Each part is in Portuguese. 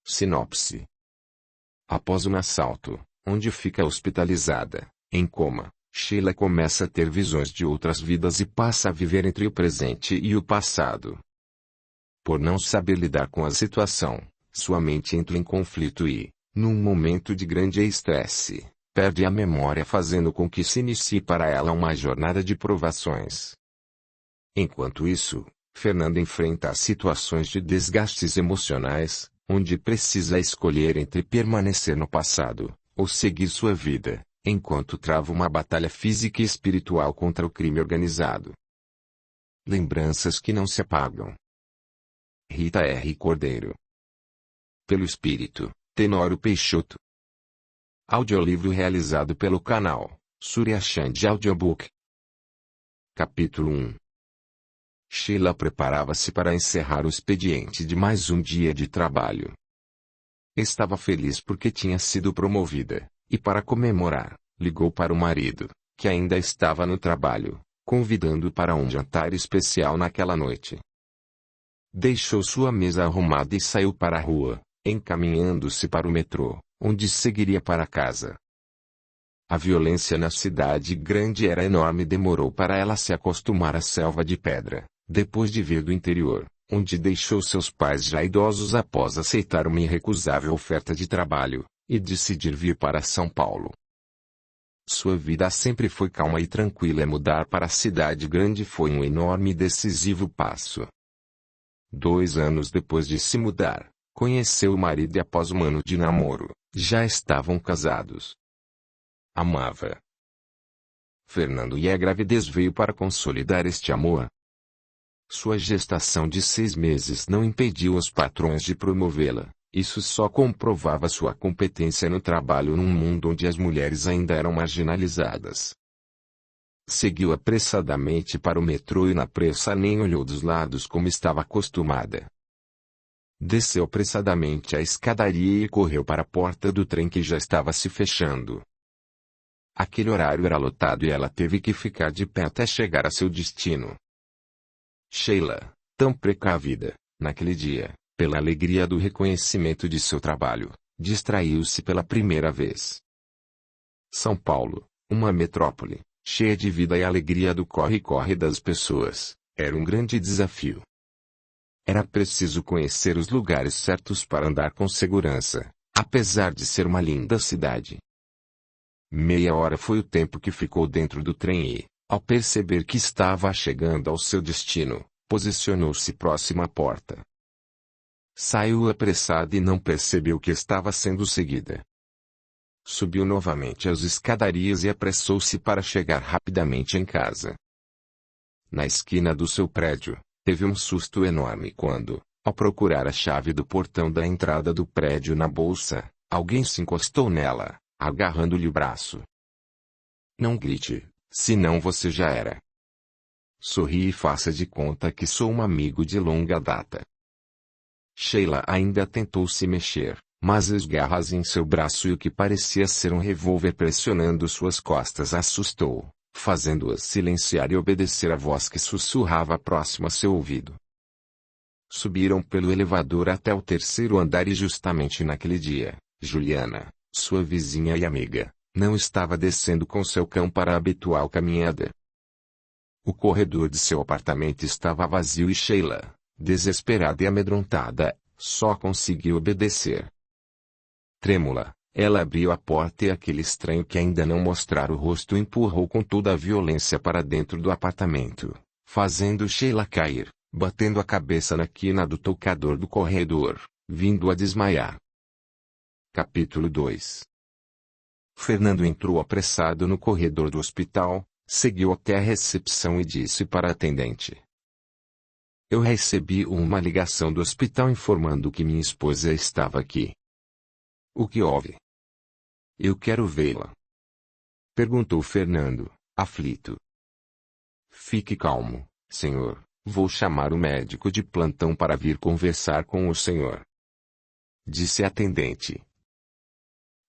Sinopse. Após um assalto, onde fica hospitalizada, em coma, Sheila começa a ter visões de outras vidas e passa a viver entre o presente e o passado. Por não saber lidar com a situação, sua mente entra em conflito e, num momento de grande estresse, perde a memória, fazendo com que se inicie para ela uma jornada de provações. Enquanto isso, Fernando enfrenta as situações de desgastes emocionais, onde precisa escolher entre permanecer no passado, ou seguir sua vida, enquanto trava uma batalha física e espiritual contra o crime organizado. Lembranças que não se apagam. Rita R. Cordeiro. Pelo Espírito, Tenório Peixoto. Audiolivro realizado pelo canal Surya Chand Audiobook. Capítulo 1. Sheila preparava-se para encerrar o expediente de mais um dia de trabalho. Estava feliz porque tinha sido promovida, e para comemorar, ligou para o marido, que ainda estava no trabalho, convidando-o para um jantar especial naquela noite. Deixou sua mesa arrumada e saiu para a rua, encaminhando-se para o metrô, onde seguiria para casa. A violência na cidade grande era enorme e demorou para ela se acostumar à selva de pedra, depois de vir do interior, onde deixou seus pais já idosos após aceitar uma irrecusável oferta de trabalho, e decidir vir para São Paulo. Sua vida sempre foi calma e tranquila, e mudar para a cidade grande foi um enorme e decisivo passo. 2 anos depois de se mudar, conheceu o marido e após um ano de namoro, já estavam casados. Amava Fernando e a gravidez veio para consolidar este amor. Sua gestação de 6 meses não impediu os patrões de promovê-la, isso só comprovava sua competência no trabalho num mundo onde as mulheres ainda eram marginalizadas. Seguiu apressadamente para o metrô e na pressa nem olhou dos lados como estava acostumada. Desceu apressadamente a escadaria e correu para a porta do trem que já estava se fechando. Aquele horário era lotado e ela teve que ficar de pé até chegar a seu destino. Sheila, tão precavida, naquele dia, pela alegria do reconhecimento de seu trabalho, distraiu-se pela primeira vez. São Paulo, uma metrópole, cheia de vida e alegria do corre-corre das pessoas, era um grande desafio. Era preciso conhecer os lugares certos para andar com segurança, apesar de ser uma linda cidade. Meia hora foi o tempo que ficou dentro do trem e, ao perceber que estava chegando ao seu destino, posicionou-se próximo à porta. Saiu apressada e não percebeu que estava sendo seguida. Subiu novamente as escadarias e apressou-se para chegar rapidamente em casa. Na esquina do seu prédio, teve um susto enorme quando, ao procurar a chave do portão da entrada do prédio na bolsa, alguém se encostou nela, agarrando-lhe o braço. Não grite, senão você já era. Sorri e faça de conta que sou um amigo de longa data. Sheila ainda tentou se mexer, mas as garras em seu braço e o que parecia ser um revólver pressionando suas costas assustou, fazendo-a silenciar e obedecer à voz que sussurrava próximo a seu ouvido. Subiram pelo elevador até o 3º andar e justamente naquele dia, Juliana, sua vizinha e amiga, não estava descendo com seu cão para a habitual caminhada. O corredor de seu apartamento estava vazio e Sheila, desesperada e amedrontada, só conseguiu obedecer. Trêmula, ela abriu a porta e aquele estranho que ainda não mostrara o rosto empurrou com toda a violência para dentro do apartamento, fazendo Sheila cair, batendo a cabeça na quina do tocador do corredor, vindo a desmaiar. Capítulo 2. Fernando entrou apressado no corredor do hospital, seguiu até a recepção e disse para a atendente: Eu recebi uma ligação do hospital informando que minha esposa estava aqui. O que houve? Eu quero vê-la. Perguntou Fernando, aflito. Fique calmo, senhor, vou chamar o médico de plantão para vir conversar com o senhor. Disse a atendente.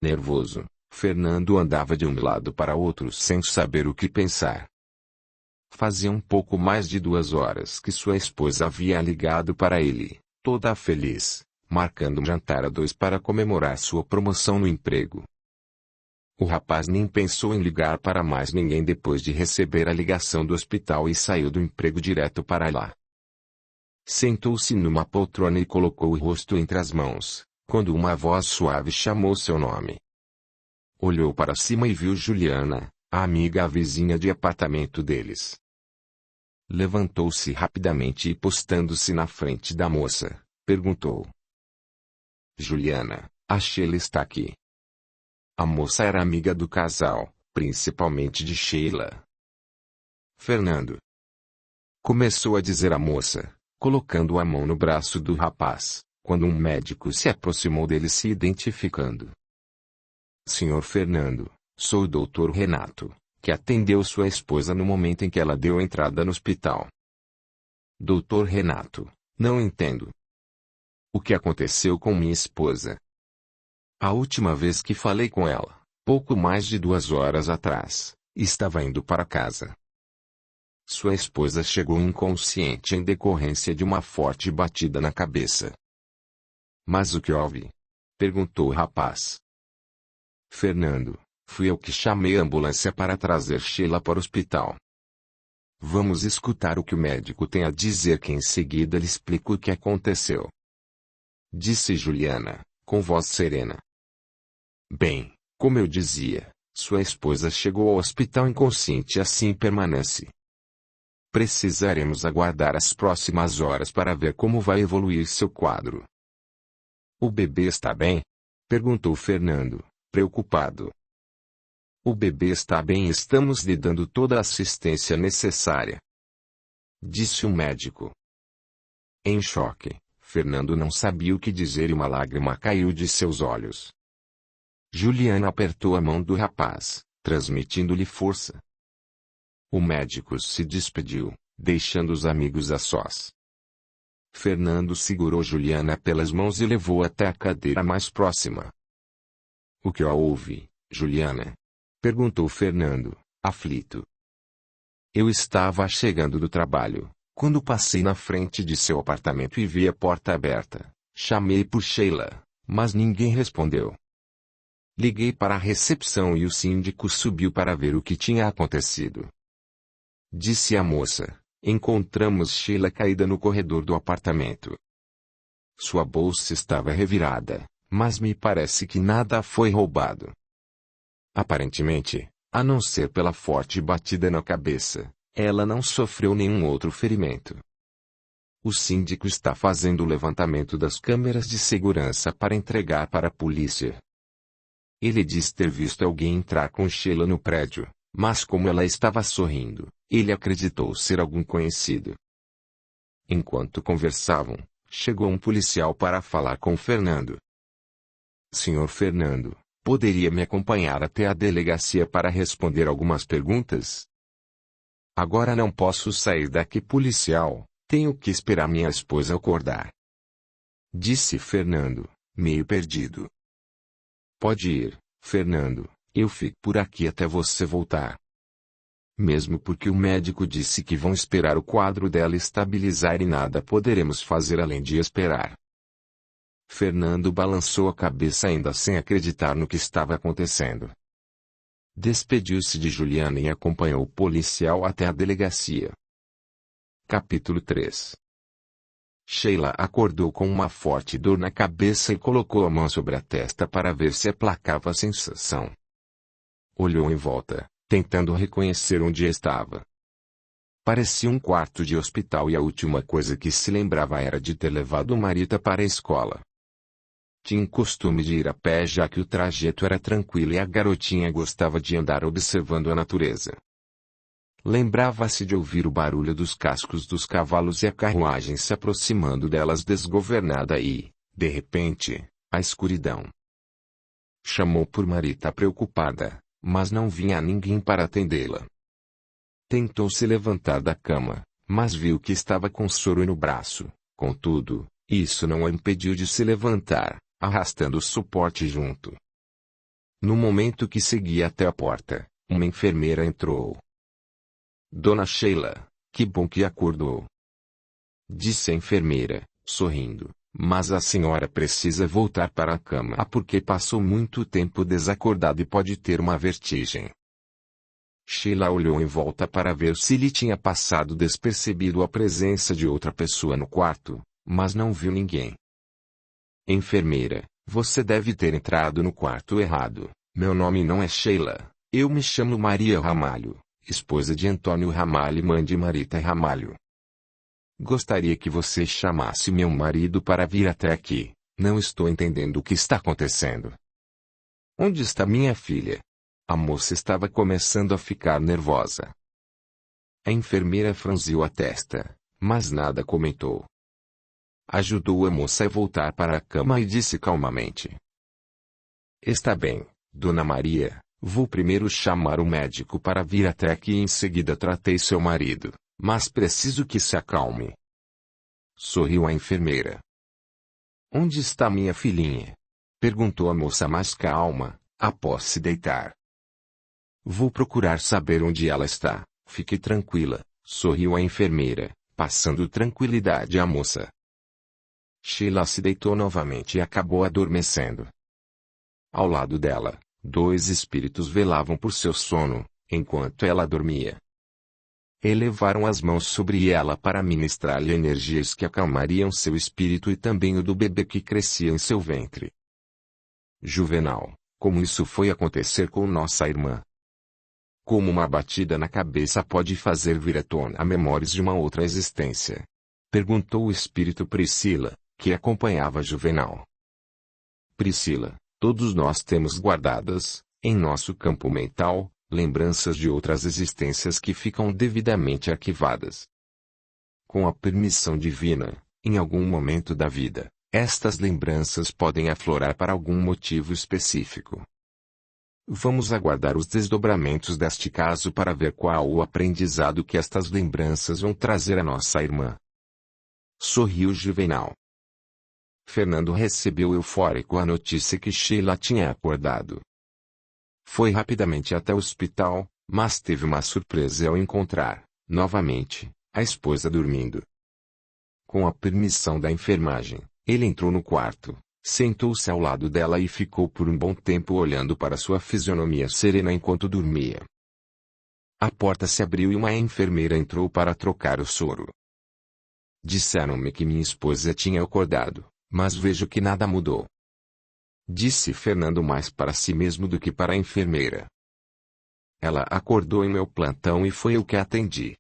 Nervoso, Fernando andava de um lado para outro sem saber o que pensar. Fazia um pouco mais de 2 horas que sua esposa havia ligado para ele, toda feliz, marcando um jantar a dois para comemorar sua promoção no emprego. O rapaz nem pensou em ligar para mais ninguém depois de receber a ligação do hospital e saiu do emprego direto para lá. Sentou-se numa poltrona e colocou o rosto entre as mãos, quando uma voz suave chamou seu nome. Olhou para cima e viu Juliana, a amiga vizinha de apartamento deles. Levantou-se rapidamente e postando-se na frente da moça, perguntou: Juliana, a Sheila está aqui. A moça era amiga do casal, principalmente de Sheila. Fernando. Começou a dizer a moça, colocando a mão no braço do rapaz, quando um médico se aproximou dele se identificando. Senhor Fernando, sou o Dr. Renato, que atendeu sua esposa no momento em que ela deu entrada no hospital. Dr. Renato, não entendo. O que aconteceu com minha esposa? A última vez que falei com ela, pouco mais de 2 horas atrás, estava indo para casa. Sua esposa chegou inconsciente em decorrência de uma forte batida na cabeça. Mas o que houve? Perguntou o rapaz. Fernando, fui eu que chamei a ambulância para trazer Sheila para o hospital. Vamos escutar o que o médico tem a dizer que em seguida lhe explico o que aconteceu. Disse Juliana, com voz serena. Bem, como eu dizia, sua esposa chegou ao hospital inconsciente e assim permanece. Precisaremos aguardar as próximas horas para ver como vai evoluir seu quadro. O bebê está bem? Perguntou Fernando, preocupado. O bebê está bem e estamos lhe dando toda a assistência necessária. Disse o médico. Em choque, Fernando não sabia o que dizer e uma lágrima caiu de seus olhos. Juliana apertou a mão do rapaz, transmitindo-lhe força. O médico se despediu, deixando os amigos a sós. Fernando segurou Juliana pelas mãos e levou até a cadeira mais próxima. O que houve, Juliana? Perguntou Fernando, aflito. Eu estava chegando do trabalho, quando passei na frente de seu apartamento e vi a porta aberta. Chamei por Sheila, mas ninguém respondeu. Liguei para a recepção e o síndico subiu para ver o que tinha acontecido. Disse a moça, encontramos Sheila caída no corredor do apartamento. Sua bolsa estava revirada, mas me parece que nada foi roubado. Aparentemente, a não ser pela forte batida na cabeça, ela não sofreu nenhum outro ferimento. O síndico está fazendo o levantamento das câmeras de segurança para entregar para a polícia. Ele diz ter visto alguém entrar com Sheila no prédio, mas como ela estava sorrindo, ele acreditou ser algum conhecido. Enquanto conversavam, chegou um policial para falar com Fernando. Senhor Fernando, poderia me acompanhar até a delegacia para responder algumas perguntas? Agora não posso sair daqui, policial, tenho que esperar minha esposa acordar. Disse Fernando, meio perdido. Pode ir, Fernando, eu fico por aqui até você voltar. Mesmo porque o médico disse que vão esperar o quadro dela estabilizar e nada poderemos fazer além de esperar. Fernando balançou a cabeça ainda sem acreditar no que estava acontecendo. Despediu-se de Juliana e acompanhou o policial até a delegacia. Capítulo 3. Sheila acordou com uma forte dor na cabeça e colocou a mão sobre a testa para ver se aplacava a sensação. Olhou em volta, tentando reconhecer onde estava. Parecia um quarto de hospital e a última coisa que se lembrava era de ter levado Marita para a escola. Tinha costume de ir a pé já que o trajeto era tranquilo e a garotinha gostava de andar observando a natureza. Lembrava-se de ouvir o barulho dos cascos dos cavalos e a carruagem se aproximando delas desgovernada e, de repente, a escuridão. Chamou por Marita preocupada, mas não vinha ninguém para atendê-la. Tentou se levantar da cama, mas viu que estava com soro no braço. Contudo, isso não a impediu de se levantar, arrastando o suporte junto. No momento que seguia até a porta, uma enfermeira entrou. Dona Sheila, que bom que acordou. Disse a enfermeira, sorrindo, Mas a senhora precisa voltar para a cama porque passou muito tempo desacordada e pode ter uma vertigem. Sheila olhou em volta para ver se lhe tinha passado despercebido a presença de outra pessoa no quarto, mas não viu ninguém. Enfermeira, você deve ter entrado no quarto errado. Meu nome não é Sheila, eu me chamo Maria Ramalho, esposa de Antônio Ramalho e mãe de Marita Ramalho. Gostaria que você chamasse meu marido para vir até aqui. Não estou entendendo o que está acontecendo. Onde está minha filha? A moça estava começando a ficar nervosa. A enfermeira franziu a testa, mas nada comentou. Ajudou a moça a voltar para a cama e disse calmamente: Está bem, Dona Maria, vou primeiro chamar o médico para vir até aqui e em seguida tratei seu marido, mas preciso que se acalme. Sorriu a enfermeira. Onde está minha filhinha? Perguntou a moça mais calma, após se deitar. Vou procurar saber onde ela está, fique tranquila, sorriu a enfermeira, passando tranquilidade à moça. Sheila se deitou novamente e acabou adormecendo. Ao lado dela, 2 espíritos velavam por seu sono, enquanto ela dormia. Elevaram as mãos sobre ela para ministrar-lhe energias que acalmariam seu espírito e também o do bebê que crescia em seu ventre. Juvenal, como isso foi acontecer com nossa irmã? Como uma batida na cabeça pode fazer vir à tona memórias de uma outra existência? Perguntou o espírito Priscila, que acompanhava Juvenal. Priscila, todos nós temos guardadas, em nosso campo mental, lembranças de outras existências que ficam devidamente arquivadas. Com a permissão divina, em algum momento da vida, estas lembranças podem aflorar para algum motivo específico. Vamos aguardar os desdobramentos deste caso para ver qual o aprendizado que estas lembranças vão trazer à nossa irmã. Sorriu Juvenal. Fernando recebeu eufórico a notícia que Sheila tinha acordado. Foi rapidamente até o hospital, mas teve uma surpresa ao encontrar, novamente, a esposa dormindo. Com a permissão da enfermagem, ele entrou no quarto, sentou-se ao lado dela e ficou por um bom tempo olhando para sua fisionomia serena enquanto dormia. A porta se abriu e uma enfermeira entrou para trocar o soro. Disseram-me que minha esposa tinha acordado, mas vejo que nada mudou. Disse Fernando mais para si mesmo do que para a enfermeira. Ela acordou em meu plantão e foi eu que a atendi.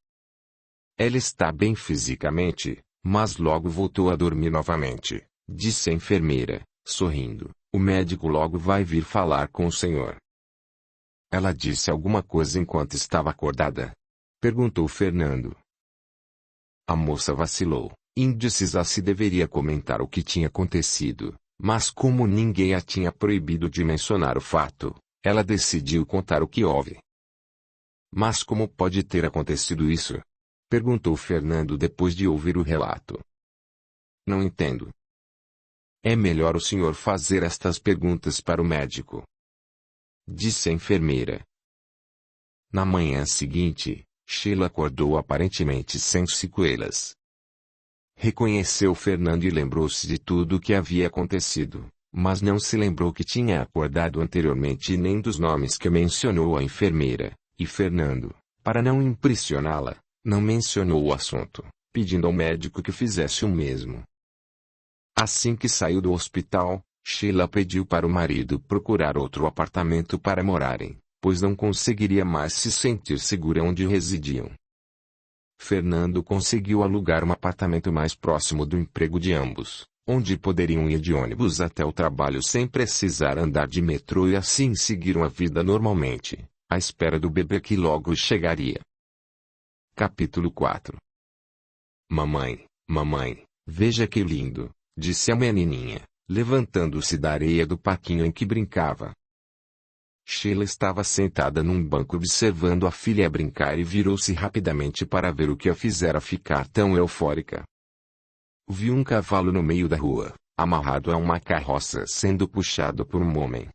Ela está bem fisicamente, mas logo voltou a dormir novamente, disse a enfermeira, sorrindo. O médico logo vai vir falar com o senhor. Ela disse alguma coisa enquanto estava acordada? Perguntou Fernando. A moça vacilou, indecisa se deveria comentar o que tinha acontecido, mas como ninguém a tinha proibido de mencionar o fato, ela decidiu contar o que houve. Mas como pode ter acontecido isso? Perguntou Fernando depois de ouvir o relato. Não entendo. É melhor o senhor fazer estas perguntas para o médico, disse a enfermeira. Na manhã seguinte, Sheila acordou aparentemente sem sequelas. Reconheceu Fernando e lembrou-se de tudo o que havia acontecido, mas não se lembrou que tinha acordado anteriormente nem dos nomes que mencionou a enfermeira, e Fernando, para não impressioná-la, não mencionou o assunto, pedindo ao médico que fizesse o mesmo. Assim que saiu do hospital, Sheila pediu para o marido procurar outro apartamento para morarem, pois não conseguiria mais se sentir segura onde residiam. Fernando conseguiu alugar um apartamento mais próximo do emprego de ambos, onde poderiam ir de ônibus até o trabalho sem precisar andar de metrô e assim seguiram a vida normalmente, à espera do bebê que logo chegaria. Capítulo 4. Mamãe, mamãe, veja que lindo, disse a menininha, levantando-se da areia do parquinho em que brincava. Sheila estava sentada num banco observando a filha brincar e virou-se rapidamente para ver o que a fizera ficar tão eufórica. Viu um cavalo no meio da rua, amarrado a uma carroça sendo puxado por um homem.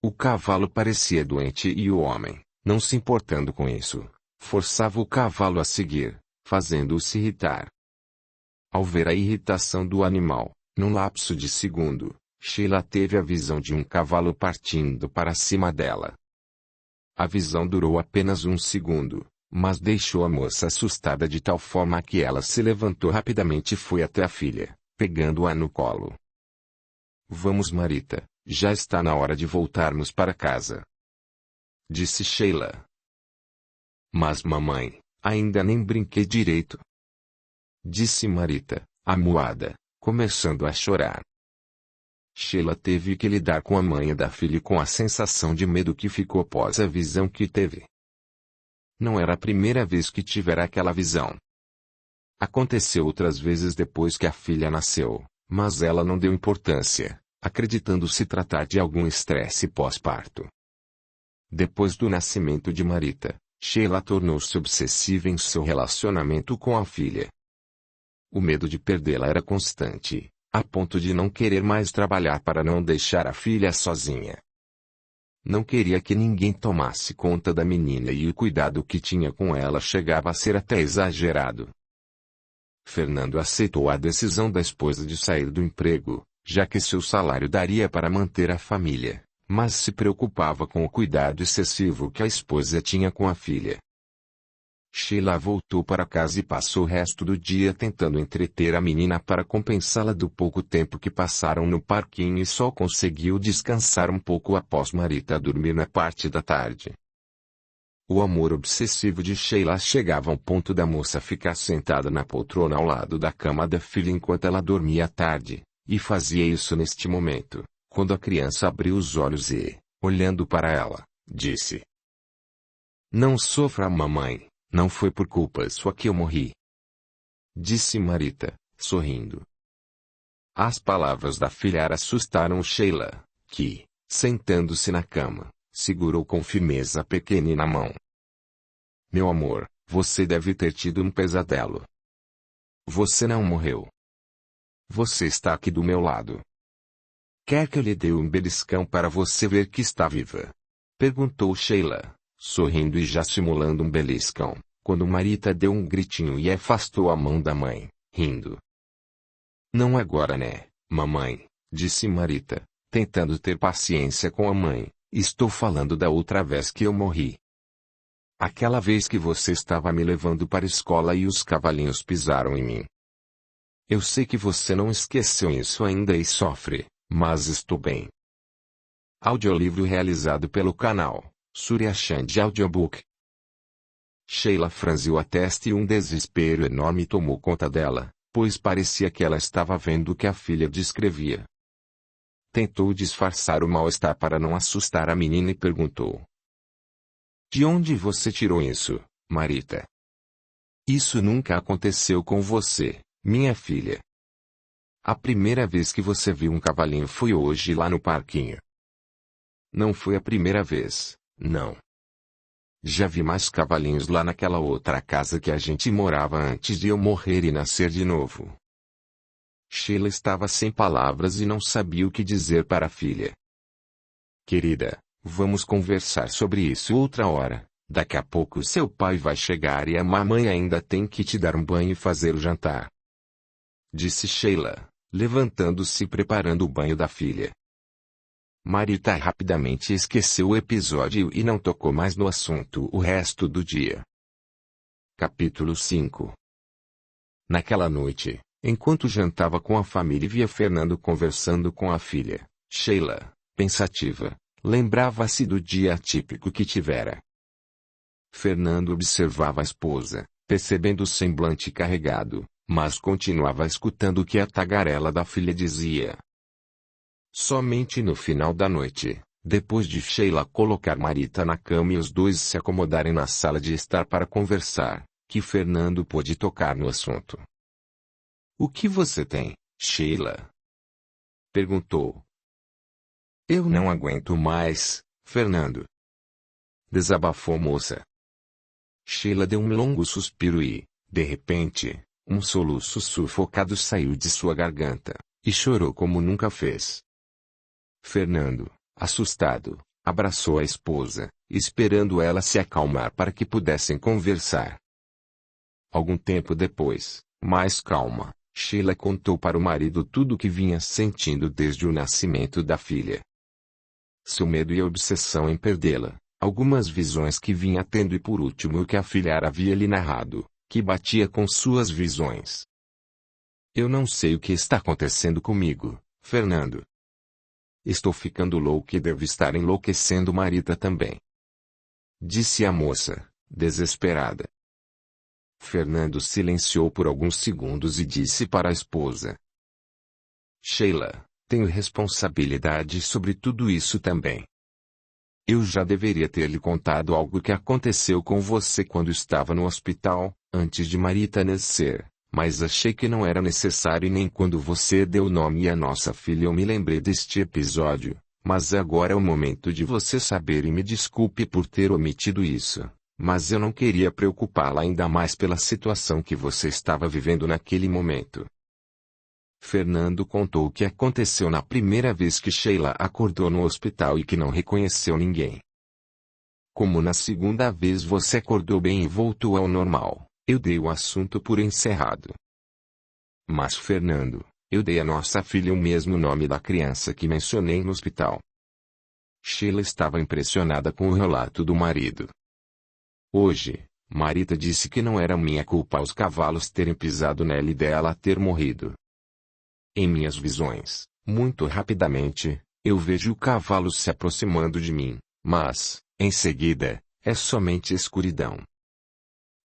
O cavalo parecia doente e o homem, não se importando com isso, forçava o cavalo a seguir, fazendo-o se irritar. Ao ver a irritação do animal, num lapso de segundo, Sheila teve a visão de um cavalo partindo para cima dela. A visão durou apenas um segundo, mas deixou a moça assustada de tal forma que ela se levantou rapidamente e foi até a filha, pegando-a no colo. Vamos, Marita, já está na hora de voltarmos para casa, disse Sheila. Mas mamãe, ainda nem brinquei direito, disse Marita, amuada, começando a chorar. Sheila teve que lidar com a mãe da filha e com a sensação de medo que ficou após a visão que teve. Não era a primeira vez que tivera aquela visão. Aconteceu outras vezes depois que a filha nasceu, mas ela não deu importância, acreditando se tratar de algum estresse pós-parto. Depois do nascimento de Marita, Sheila tornou-se obsessiva em seu relacionamento com a filha. O medo de perdê-la era constante, a ponto de não querer mais trabalhar para não deixar a filha sozinha. Não queria que ninguém tomasse conta da menina e o cuidado que tinha com ela chegava a ser até exagerado. Fernando aceitou a decisão da esposa de sair do emprego, já que seu salário daria para manter a família, mas se preocupava com o cuidado excessivo que a esposa tinha com a filha. Sheila voltou para casa e passou o resto do dia tentando entreter a menina para compensá-la do pouco tempo que passaram no parquinho e só conseguiu descansar um pouco após Marita dormir na parte da tarde. O amor obsessivo de Sheila chegava ao ponto da moça ficar sentada na poltrona ao lado da cama da filha enquanto ela dormia à tarde, e fazia isso neste momento, quando a criança abriu os olhos e, olhando para ela, disse: "Não sofra, mamãe. Não foi por culpa sua que eu morri", disse Marita, sorrindo. As palavras da filha assustaram Sheila, que, sentando-se na cama, segurou com firmeza a pequenina mão. "Meu amor, você deve ter tido um pesadelo. Você não morreu. Você está aqui do meu lado. Quer que eu lhe dê um beliscão para você ver que está viva?", perguntou Sheila, sorrindo e já simulando um beliscão, quando Marita deu um gritinho e afastou a mão da mãe, rindo. "Não agora, né, mamãe", disse Marita, tentando ter paciência com a mãe. "Estou falando da outra vez que eu morri. Aquela vez que você estava me levando para a escola e os cavalinhos pisaram em mim. Eu sei que você não esqueceu isso ainda e sofre, mas estou bem." Audiolivro realizado pelo canal Surya Chand Audiobook. Sheila franziu a testa e um desespero enorme tomou conta dela, pois parecia que ela estava vendo o que a filha descrevia. Tentou disfarçar o mal-estar para não assustar a menina e perguntou: "De onde você tirou isso, Marita? Isso nunca aconteceu com você, minha filha. A primeira vez que você viu um cavalinho foi hoje lá no parquinho." "Não foi a primeira vez, não. Já vi mais cavalinhos lá naquela outra casa que a gente morava antes de eu morrer e nascer de novo." Sheila estava sem palavras e não sabia o que dizer para a filha. "Querida, vamos conversar sobre isso outra hora. Daqui a pouco seu pai vai chegar e a mamãe ainda tem que te dar um banho e fazer o jantar", disse Sheila, levantando-se e preparando o banho da filha. Marita rapidamente esqueceu o episódio e não tocou mais no assunto o resto do dia. Capítulo 5. Naquela noite, enquanto jantava com a família e via Fernando conversando com a filha, Sheila, pensativa, lembrava-se do dia atípico que tivera. Fernando observava a esposa, percebendo o semblante carregado, mas continuava escutando o que a tagarela da filha dizia. Somente no final da noite, depois de Sheila colocar Marita na cama e os dois se acomodarem na sala de estar para conversar, que Fernando pôde tocar no assunto. "O que você tem, Sheila?" perguntou. "Eu não aguento mais, Fernando", desabafou a moça. Sheila deu um longo suspiro e, de repente, um soluço sufocado saiu de sua garganta, e chorou como nunca fez. Fernando, assustado, abraçou a esposa, esperando ela se acalmar para que pudessem conversar. Algum tempo depois, mais calma, Sheila contou para o marido tudo o que vinha sentindo desde o nascimento da filha. Seu medo e a obsessão em perdê-la, algumas visões que vinha tendo e por último o que a filha havia lhe narrado, que batia com suas visões. Eu não sei o que está acontecendo comigo, Fernando. Estou ficando louco e devo estar enlouquecendo Marita também. Disse a moça, desesperada. Fernando silenciou por alguns segundos e disse para a esposa. Sheila, tenho responsabilidade sobre tudo isso também. Eu já deveria ter lhe contado algo que aconteceu com você quando estava no hospital, antes de Marita nascer, mas achei que não era necessário e nem quando você deu nome à nossa filha eu me lembrei deste episódio, mas agora é o momento de você saber e me desculpe por ter omitido isso. Mas eu não queria preocupá-la ainda mais pela situação que você estava vivendo naquele momento. Fernando contou o que aconteceu na primeira vez que Sheila acordou no hospital e que não reconheceu ninguém. Como na segunda vez você acordou bem e voltou ao normal, eu dei o assunto por encerrado. Mas Fernando, eu dei à nossa filha o mesmo nome da criança que mencionei no hospital. Sheila estava impressionada com o relato do marido. Hoje, Marita disse que não era minha culpa os cavalos terem pisado nela e dela ter morrido. Em minhas visões, muito rapidamente, eu vejo o cavalo se aproximando de mim, mas, em seguida, é somente escuridão.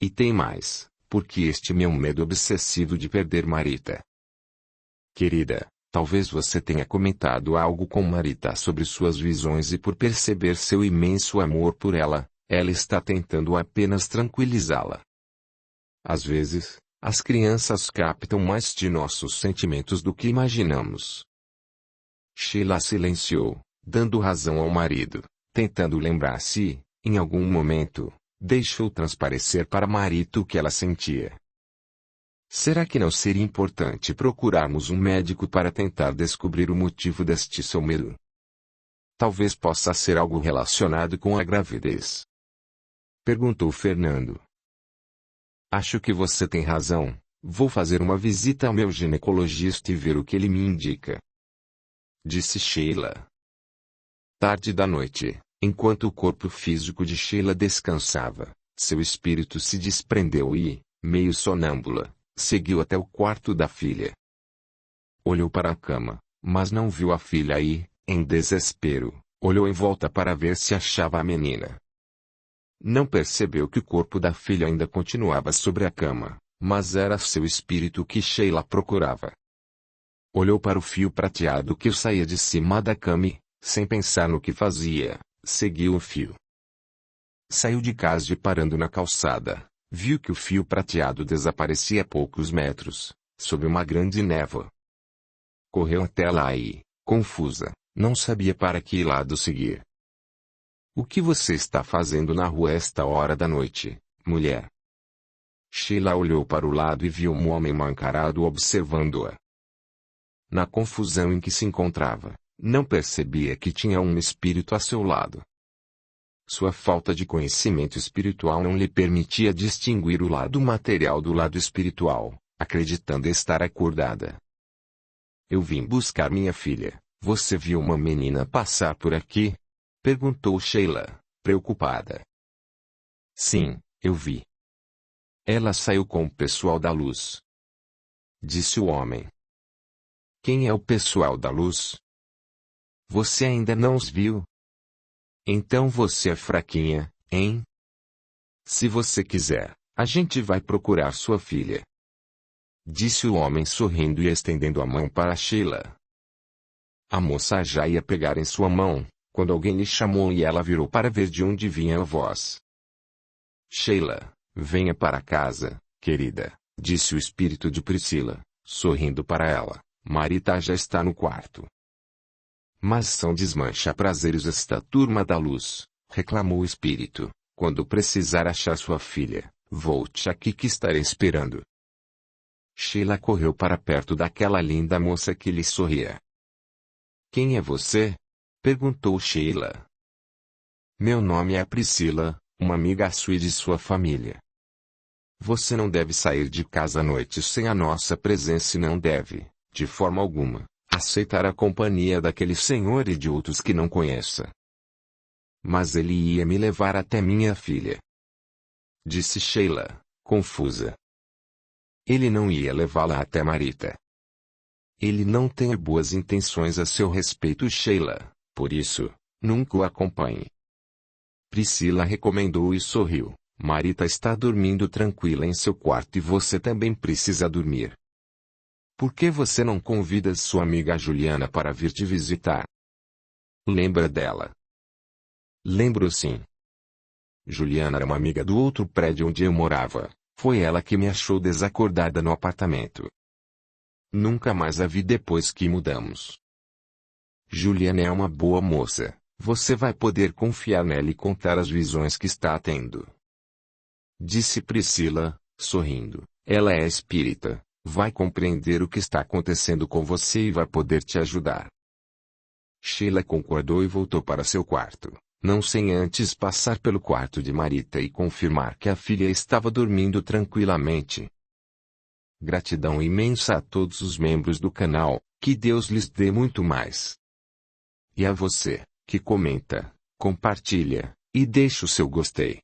E tem mais, porque este meu medo obsessivo de perder Marita. Querida, talvez você tenha comentado algo com Marita sobre suas visões e por perceber seu imenso amor por ela, ela está tentando apenas tranquilizá-la. Às vezes, as crianças captam mais de nossos sentimentos do que imaginamos. Sheila silenciou, dando razão ao marido, tentando lembrar se, em algum momento, deixou transparecer para Marita o que ela sentia. Será que não seria importante procurarmos um médico para tentar descobrir o motivo deste seu medo? Talvez possa ser algo relacionado com a gravidez. Perguntou Fernando. Acho que você tem razão, vou fazer uma visita ao meu ginecologista e ver o que ele me indica. Disse Sheila. Tarde da noite, enquanto o corpo físico de Sheila descansava, seu espírito se desprendeu e, meio sonâmbula, seguiu até o quarto da filha. Olhou para a cama, mas não viu a filha e, em desespero, olhou em volta para ver se achava a menina. Não percebeu que o corpo da filha ainda continuava sobre a cama, mas era seu espírito que Sheila procurava. Olhou para o fio prateado que saía de cima da cama e, sem pensar no que fazia, seguiu o fio. Saiu de casa e parando na calçada, viu que o fio prateado desaparecia a poucos metros, sob uma grande névoa. Correu até lá e, confusa, não sabia para que lado seguir. O que você está fazendo na rua esta hora da noite, mulher? Sheila olhou para o lado e viu um homem mal encarado observando-a. Na confusão em que se encontrava, não percebia que tinha um espírito a seu lado. Sua falta de conhecimento espiritual não lhe permitia distinguir o lado material do lado espiritual, acreditando estar acordada. Eu vim buscar minha filha. Você viu uma menina passar por aqui? Perguntou Sheila, preocupada. Sim, eu vi. Ela saiu com o pessoal da luz. Disse o homem. Quem é o pessoal da luz? Você ainda não os viu? Então você é fraquinha, hein? Se você quiser, a gente vai procurar sua filha. Disse o homem sorrindo e estendendo a mão para Sheila. A moça já ia pegar em sua mão, quando alguém lhe chamou e ela virou para ver de onde vinha a voz. Sheila, venha para casa, querida, disse o espírito de Priscila, sorrindo para ela. Marita já está no quarto. Mas são desmancha-prazeres esta turma da luz, reclamou o espírito. Quando precisar achar sua filha, volte aqui que estarei esperando. Sheila correu para perto daquela linda moça que lhe sorria. Quem é você? Perguntou Sheila. Meu nome é Priscila, uma amiga sua e de sua família. Você não deve sair de casa à noite sem a nossa presença e não deve, de forma alguma, aceitar a companhia daquele senhor e de outros que não conheça. Mas ele ia me levar até minha filha, disse Sheila, confusa. Ele não ia levá-la até Marita. Ele não tem boas intenções a seu respeito, Sheila, por isso, nunca o acompanhe. Priscila recomendou e sorriu. Marita está dormindo tranquila em seu quarto e você também precisa dormir. Por que você não convida sua amiga Juliana para vir te visitar? Lembra dela? Lembro sim. Juliana era uma amiga do outro prédio onde eu morava. Foi ela que me achou desacordada no apartamento. Nunca mais a vi depois que mudamos. Juliana é uma boa moça. Você vai poder confiar nela e contar as visões que está tendo. Disse Priscila, sorrindo. Ela é espírita, vai compreender o que está acontecendo com você e vai poder te ajudar. Sheila concordou e voltou para seu quarto, não sem antes passar pelo quarto de Marita e confirmar que a filha estava dormindo tranquilamente. Gratidão imensa a todos os membros do canal, que Deus lhes dê muito mais. E a você, que comenta, compartilha, e deixa o seu gostei.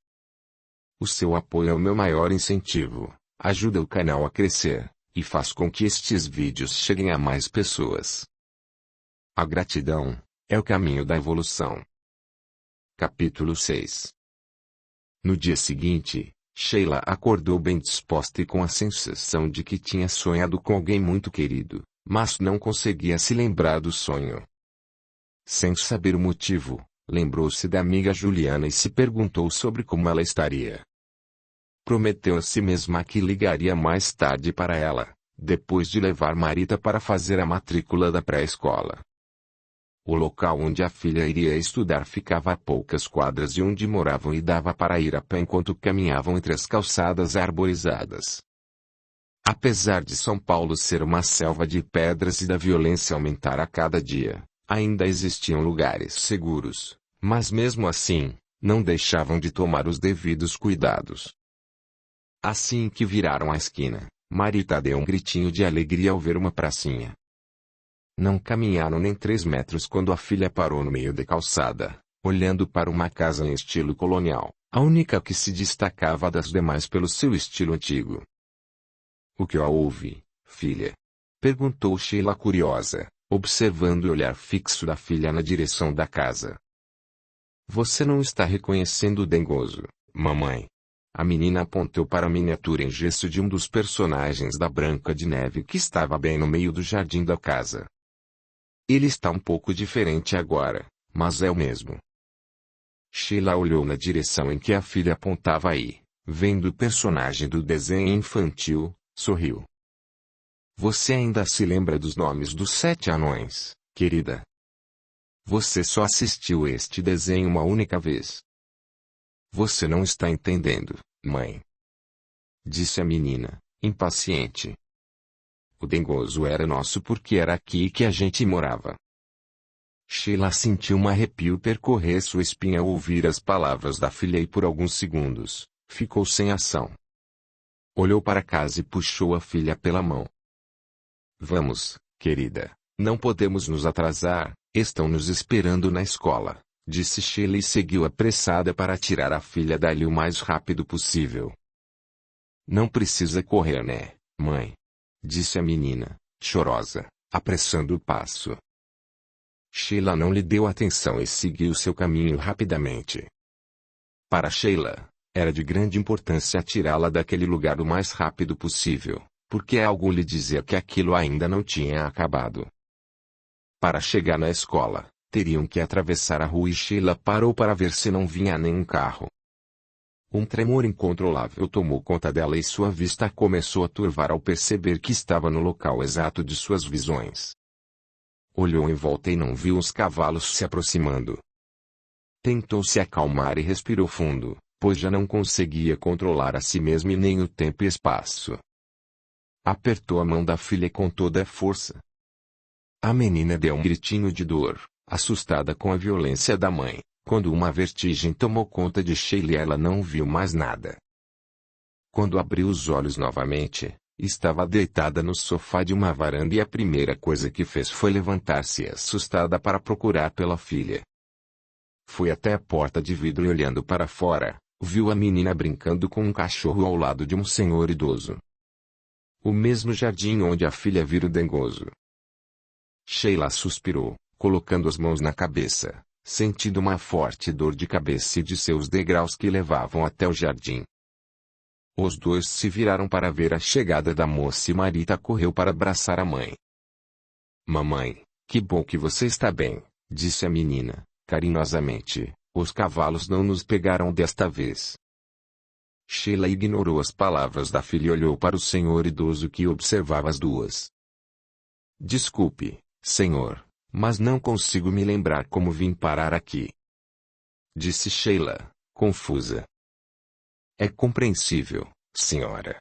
O seu apoio é o meu maior incentivo, ajuda o canal a crescer, e faz com que estes vídeos cheguem a mais pessoas. A gratidão é o caminho da evolução. Capítulo 6. No dia seguinte, Sheila acordou bem disposta e com a sensação de que tinha sonhado com alguém muito querido, mas não conseguia se lembrar do sonho. Sem saber o motivo, lembrou-se da amiga Juliana e se perguntou sobre como ela estaria. Prometeu a si mesma que ligaria mais tarde para ela, depois de levar Marita para fazer a matrícula da pré-escola. O local onde a filha iria estudar ficava a poucas quadras de onde moravam e dava para ir a pé enquanto caminhavam entre as calçadas arborizadas. Apesar de São Paulo ser uma selva de pedras e da violência aumentar a cada dia, ainda existiam lugares seguros, mas mesmo assim, não deixavam de tomar os devidos cuidados. Assim que viraram a esquina, Marita deu um gritinho de alegria ao ver uma pracinha. Não caminharam nem 3 metros quando a filha parou no meio da calçada, olhando para uma casa em estilo colonial, a única que se destacava das demais pelo seu estilo antigo. O que houve, filha? Perguntou Sheila curiosa, observando o olhar fixo da filha na direção da casa. Você não está reconhecendo o dengoso, mamãe? A menina apontou para a miniatura em gesso de um dos personagens da Branca de Neve que estava bem no meio do jardim da casa. Ele está um pouco diferente agora, mas é o mesmo. Sheila olhou na direção em que a filha apontava e, vendo o personagem do desenho infantil, sorriu. Você ainda se lembra dos nomes dos 7 anões, querida? Você só assistiu este desenho uma única vez. Você não está entendendo, mãe. Disse a menina, impaciente. O dengoso era nosso porque era aqui que a gente morava. Sheila sentiu um arrepio percorrer sua espinha ao ouvir as palavras da filha e por alguns segundos, ficou sem ação. Olhou para casa e puxou a filha pela mão. Vamos, querida, não podemos nos atrasar, estão nos esperando na escola. Disse Sheila e seguiu apressada para tirar a filha dali o mais rápido possível. Não precisa correr, né, mãe? Disse a menina, chorosa, apressando o passo. Sheila não lhe deu atenção e seguiu seu caminho rapidamente. Para Sheila, era de grande importância tirá-la daquele lugar o mais rápido possível, porque algo lhe dizia que aquilo ainda não tinha acabado. Para chegar na escola, teriam que atravessar a rua e Sheila parou para ver se não vinha nenhum carro. Um tremor incontrolável tomou conta dela e sua vista começou a turvar ao perceber que estava no local exato de suas visões. Olhou em volta e não viu os cavalos se aproximando. Tentou se acalmar e respirou fundo, pois já não conseguia controlar a si mesma e nem o tempo e espaço. Apertou a mão da filha com toda a força. A menina deu um gritinho de dor, assustada com a violência da mãe, quando uma vertigem tomou conta de Sheila e ela não viu mais nada. Quando abriu os olhos novamente, estava deitada no sofá de uma varanda e a primeira coisa que fez foi levantar-se assustada para procurar pela filha. Foi até a porta de vidro e olhando para fora, viu a menina brincando com um cachorro ao lado de um senhor idoso. O mesmo jardim onde a filha vira o dengoso. Sheila suspirou, colocando as mãos na cabeça, sentindo uma forte dor de cabeça e disse os degraus que levavam até o jardim. Os dois se viraram para ver a chegada da moça e Marita correu para abraçar a mãe. Mamãe, que bom que você está bem, disse a menina, carinhosamente. Os cavalos não nos pegaram desta vez. Sheila ignorou as palavras da filha e olhou para o senhor idoso que observava as duas. Desculpe, senhor, mas não consigo me lembrar como vim parar aqui, disse Sheila, confusa. É compreensível, senhora.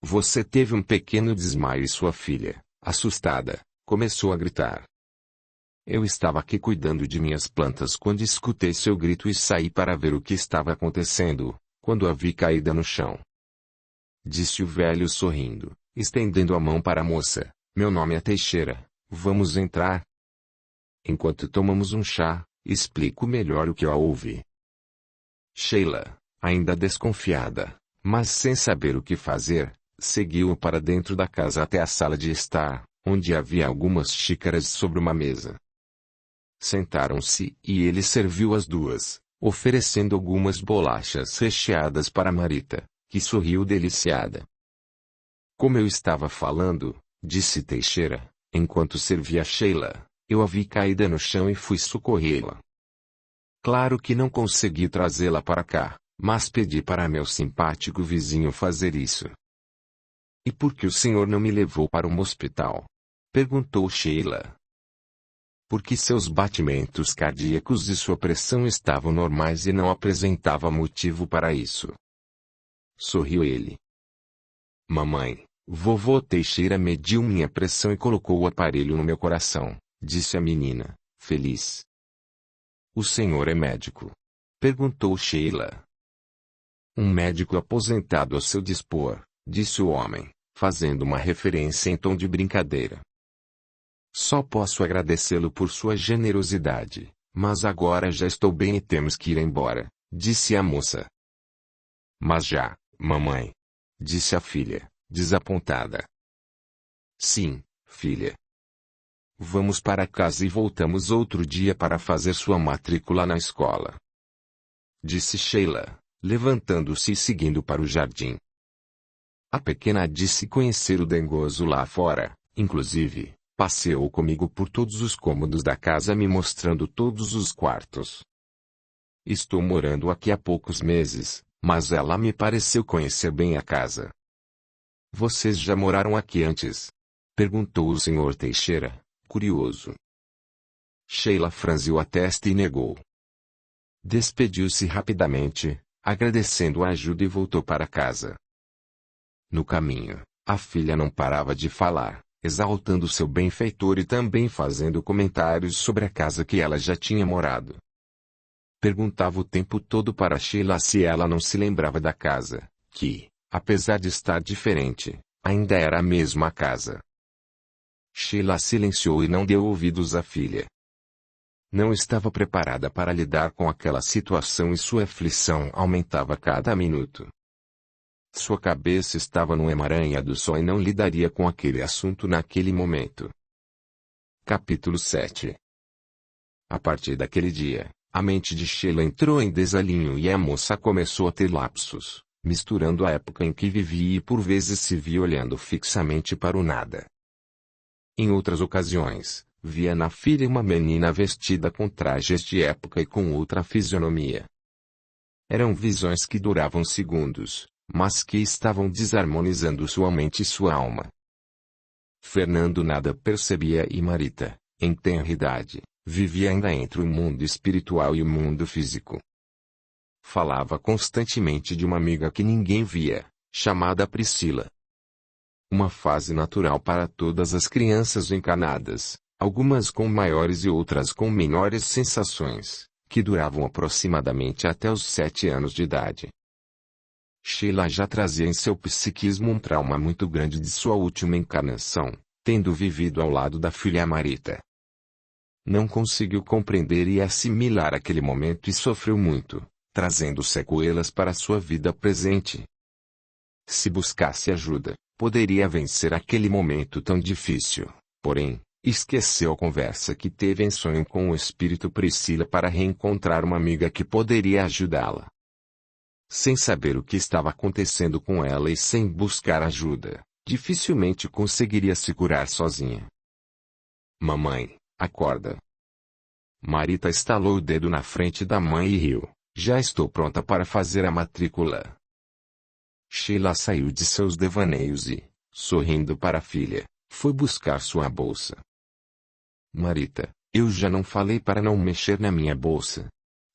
Você teve um pequeno desmaio e sua filha, assustada, começou a gritar. Eu estava aqui cuidando de minhas plantas quando escutei seu grito e saí para ver o que estava acontecendo, quando a vi caída no chão. Disse o velho sorrindo, estendendo a mão para a moça. Meu nome é Teixeira, vamos entrar? Enquanto tomamos um chá, explico melhor o que houve. Sheila, ainda desconfiada, mas sem saber o que fazer, seguiu-o para dentro da casa até a sala de estar, onde havia algumas xícaras sobre uma mesa. Sentaram-se e ele serviu as duas, oferecendo algumas bolachas recheadas para Marita, que sorriu deliciada. Como eu estava falando, disse Teixeira, enquanto servia Sheila, eu a vi caída no chão e fui socorrê-la. Claro que não consegui trazê-la para cá, mas pedi para meu simpático vizinho fazer isso. E por que o senhor não me levou para um hospital? Perguntou Sheila. Porque seus batimentos cardíacos e sua pressão estavam normais e não apresentava motivo para isso. Sorriu ele. Mamãe, vovô Teixeira mediu minha pressão e colocou o aparelho no meu coração, disse a menina, feliz. O senhor é médico? Perguntou Sheila. Um médico aposentado a seu dispor, disse o homem, fazendo uma referência em tom de brincadeira. Só posso agradecê-lo por sua generosidade, mas agora já estou bem e temos que ir embora, disse a moça. Mas já, mamãe, disse a filha, desapontada. Sim, filha. Vamos para casa e voltamos outro dia para fazer sua matrícula na escola, disse Sheila, levantando-se e seguindo para o jardim. A pequena disse conhecer o dengoso lá fora, inclusive. Passeou comigo por todos os cômodos da casa me mostrando todos os quartos. Estou morando aqui há poucos meses, mas ela me pareceu conhecer bem a casa. Vocês já moraram aqui antes? Perguntou o senhor Teixeira, curioso. Sheila franziu a testa e negou. Despediu-se rapidamente, agradecendo a ajuda e voltou para casa. No caminho, a filha não parava de falar, exaltando seu benfeitor e também fazendo comentários sobre a casa que ela já tinha morado. Perguntava o tempo todo para Sheila se ela não se lembrava da casa, que, apesar de estar diferente, ainda era a mesma casa. Sheila silenciou e não deu ouvidos à filha. Não estava preparada para lidar com aquela situação e sua aflição aumentava a cada minuto. Sua cabeça estava num emaranhado só e não lidaria com aquele assunto naquele momento. Capítulo 7. A partir daquele dia, a mente de Sheila entrou em desalinho e a moça começou a ter lapsos, misturando a época em que vivia e por vezes se via olhando fixamente para o nada. Em outras ocasiões, via na filha uma menina vestida com trajes de época e com outra fisionomia. Eram visões que duravam segundos, mas que estavam desarmonizando sua mente e sua alma. Fernando nada percebia e Marita, em tenra idade, vivia ainda entre o mundo espiritual e o mundo físico. Falava constantemente de uma amiga que ninguém via, chamada Priscila. Uma fase natural para todas as crianças encarnadas, algumas com maiores e outras com menores sensações, que duravam aproximadamente até os 7 anos de idade. Sheila já trazia em seu psiquismo um trauma muito grande de sua última encarnação, tendo vivido ao lado da filha Marita. Não conseguiu compreender e assimilar aquele momento e sofreu muito, trazendo sequelas para sua vida presente. Se buscasse ajuda, poderia vencer aquele momento tão difícil, porém, esqueceu a conversa que teve em sonho com o espírito Priscila para reencontrar uma amiga que poderia ajudá-la. Sem saber o que estava acontecendo com ela e sem buscar ajuda, dificilmente conseguiria se curar sozinha. Mamãe, acorda. Marita estalou o dedo na frente da mãe e riu. Já estou pronta para fazer a matrícula. Sheila saiu de seus devaneios e, sorrindo para a filha, foi buscar sua bolsa. Marita, eu já não falei para não mexer na minha bolsa,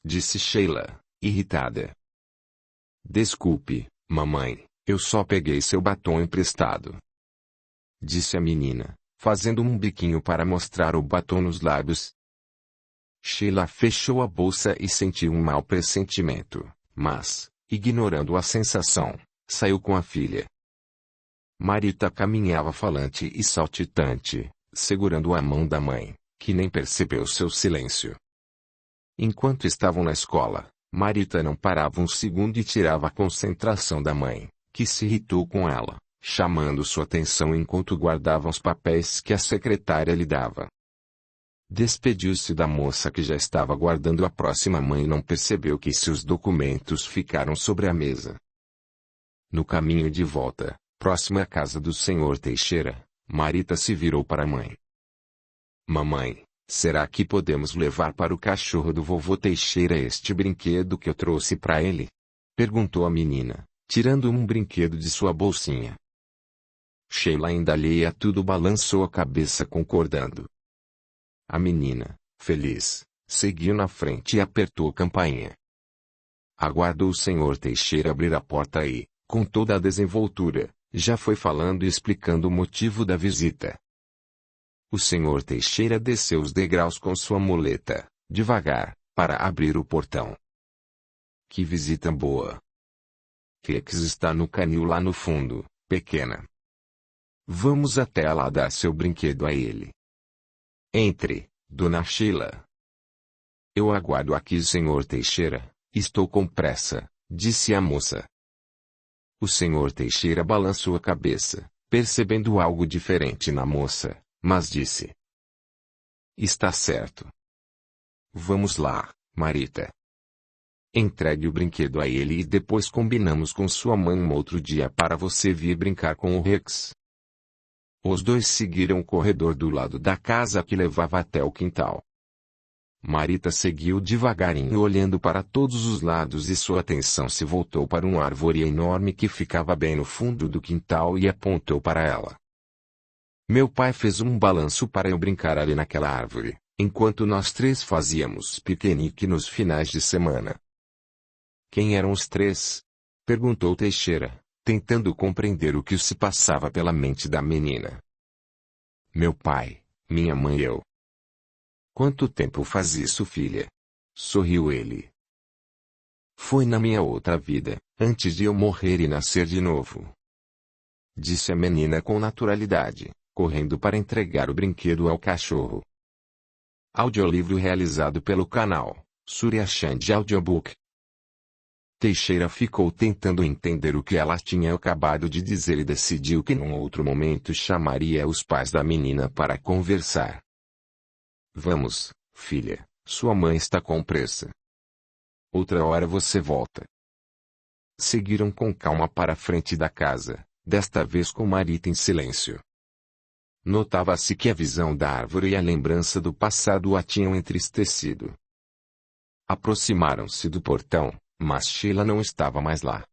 disse Sheila, irritada. Desculpe, mamãe, eu só peguei seu batom emprestado, disse a menina, fazendo um biquinho para mostrar o batom nos lábios. Sheila fechou a bolsa e sentiu um mau pressentimento, mas, ignorando a sensação, saiu com a filha. Marita caminhava falante e saltitante, segurando a mão da mãe, que nem percebeu seu silêncio. Enquanto estavam na escola, Marita não parava um segundo e tirava a concentração da mãe, que se irritou com ela, chamando sua atenção enquanto guardava os papéis que a secretária lhe dava. Despediu-se da moça que já estava guardando a próxima mãe e não percebeu que seus documentos ficaram sobre a mesa. No caminho de volta, próximo à casa do senhor Teixeira, Marita se virou para a mãe. Mamãe, será que podemos levar para o cachorro do vovô Teixeira este brinquedo que eu trouxe para ele? Perguntou a menina, tirando um brinquedo de sua bolsinha. Sheila, ainda alheia a tudo, balançou a cabeça concordando. A menina, feliz, seguiu na frente e apertou a campainha. Aguardou o senhor Teixeira abrir a porta e, com toda a desenvoltura, já foi falando e explicando o motivo da visita. O senhor Teixeira desceu os degraus com sua muleta, devagar, para abrir o portão. Que visita boa! Rex está no canil lá no fundo, pequena. Vamos até lá dar seu brinquedo a ele. Entre, dona Sheila. Eu aguardo aqui, senhor Teixeira, estou com pressa, disse a moça. O senhor Teixeira balançou a cabeça, percebendo algo diferente na moça, mas disse: Está certo. Vamos lá, Marita. Entregue o brinquedo a ele e depois combinamos com sua mãe um outro dia para você vir brincar com o Rex. Os dois seguiram o corredor do lado da casa que levava até o quintal. Marita seguiu devagarinho olhando para todos os lados e sua atenção se voltou para uma árvore enorme que ficava bem no fundo do quintal e apontou para ela. Meu pai fez um balanço para eu brincar ali naquela árvore, enquanto nós três fazíamos piquenique nos finais de semana. Quem eram os três? Perguntou Teixeira, tentando compreender o que se passava pela mente da menina. Meu pai, minha mãe e eu. Quanto tempo faz isso, filha? Sorriu ele. Foi na minha outra vida, antes de eu morrer e nascer de novo. Disse a menina com naturalidade, correndo para entregar o brinquedo ao cachorro. Audiolivro realizado pelo canal Surya Chand Audiobook. Teixeira ficou tentando entender o que ela tinha acabado de dizer e decidiu que num outro momento chamaria os pais da menina para conversar. Vamos, filha, sua mãe está com pressa. Outra hora você volta. Seguiram com calma para a frente da casa, desta vez com Marita em silêncio. Notava-se que a visão da árvore e a lembrança do passado a tinham entristecido. Aproximaram-se do portão, mas Sheila não estava mais lá.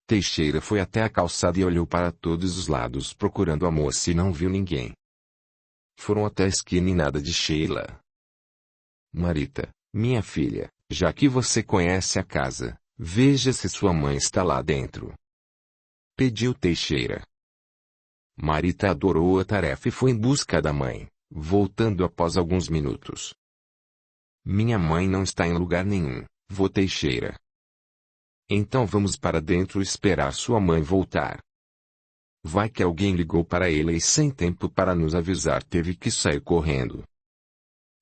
Teixeira foi até a calçada e olhou para todos os lados procurando a moça e não viu ninguém. Foram até a esquina e nada de Sheila. Marita, minha filha, já que você conhece a casa, veja se sua mãe está lá dentro. Pediu Teixeira. Marita adorou a tarefa e foi em busca da mãe, voltando após alguns minutos. Minha mãe não está em lugar nenhum, vô Teixeira. Então vamos para dentro esperar sua mãe voltar. Vai que alguém ligou para ele e sem tempo para nos avisar teve que sair correndo.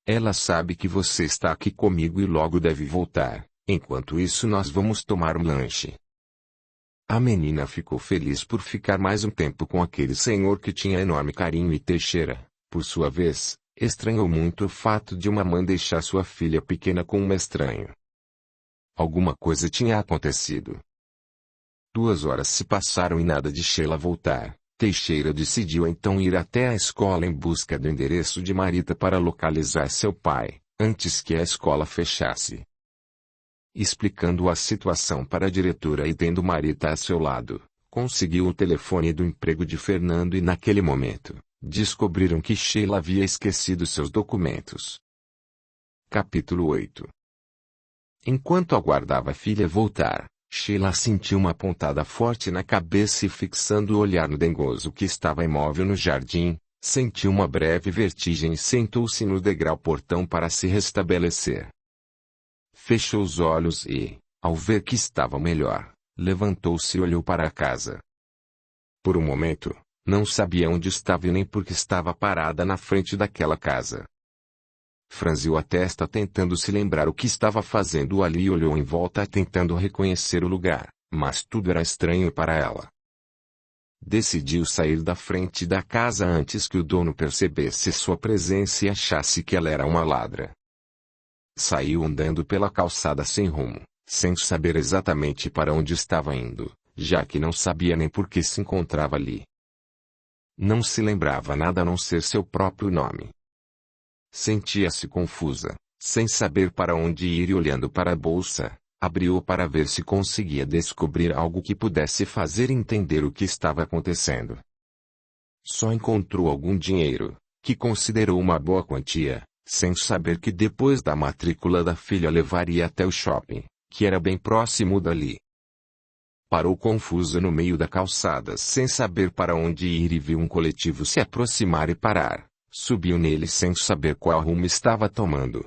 Ela sabe que você está aqui comigo e logo deve voltar. Enquanto isso nós vamos tomar um lanche. A menina ficou feliz por ficar mais um tempo com aquele senhor que tinha enorme carinho e Teixeira, por sua vez, estranhou muito o fato de uma mãe deixar sua filha pequena com um estranho. Alguma coisa tinha acontecido. 2 horas se passaram e nada de Sheila voltar. Teixeira decidiu então ir até a escola em busca do endereço de Marita para localizar seu pai, antes que a escola fechasse. Explicando a situação para a diretora e tendo Marita a seu lado, conseguiu o telefone do emprego de Fernando e naquele momento, descobriram que Sheila havia esquecido seus documentos. Capítulo 8. Enquanto aguardava a filha voltar, Sheila sentiu uma pontada forte na cabeça e fixando o olhar no dengoso que estava imóvel no jardim, sentiu uma breve vertigem e sentou-se no degrau portão para se restabelecer. Fechou os olhos e, ao ver que estava melhor, levantou-se e olhou para a casa. Por um momento, não sabia onde estava e nem por que estava parada na frente daquela casa. Franziu a testa tentando se lembrar o que estava fazendo ali e olhou em volta tentando reconhecer o lugar, mas tudo era estranho para ela. Decidiu sair da frente da casa antes que o dono percebesse sua presença e achasse que ela era uma ladra. Saiu andando pela calçada sem rumo, sem saber exatamente para onde estava indo, já que não sabia nem por que se encontrava ali. Não se lembrava nada a não ser seu próprio nome. Sentia-se confusa, sem saber para onde ir e olhando para a bolsa, abriu-a para ver se conseguia descobrir algo que pudesse fazer entender o que estava acontecendo. Só encontrou algum dinheiro, que considerou uma boa quantia, sem saber que depois da matrícula da filha levaria até o shopping, que era bem próximo dali. Parou confusa no meio da calçada sem saber para onde ir e viu um coletivo se aproximar e parar. Subiu nele sem saber qual rumo estava tomando.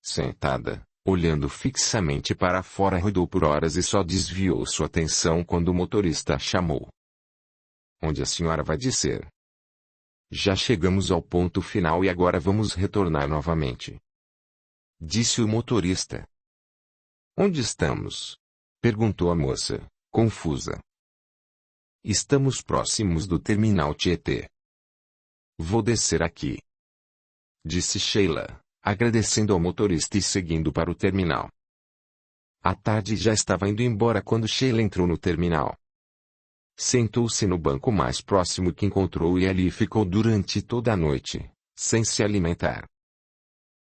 Sentada, olhando fixamente para fora rodou por horas e só desviou sua atenção quando o motorista a chamou. Onde a senhora vai descer? Já chegamos ao ponto final e agora vamos retornar novamente. Disse o motorista. Onde estamos? Perguntou a moça, confusa. Estamos próximos do terminal Tietê. Vou descer aqui. Disse Sheila, agradecendo ao motorista e seguindo para o terminal. A tarde já estava indo embora quando Sheila entrou no terminal. Sentou-se no banco mais próximo que encontrou e ali ficou durante toda a noite, sem se alimentar.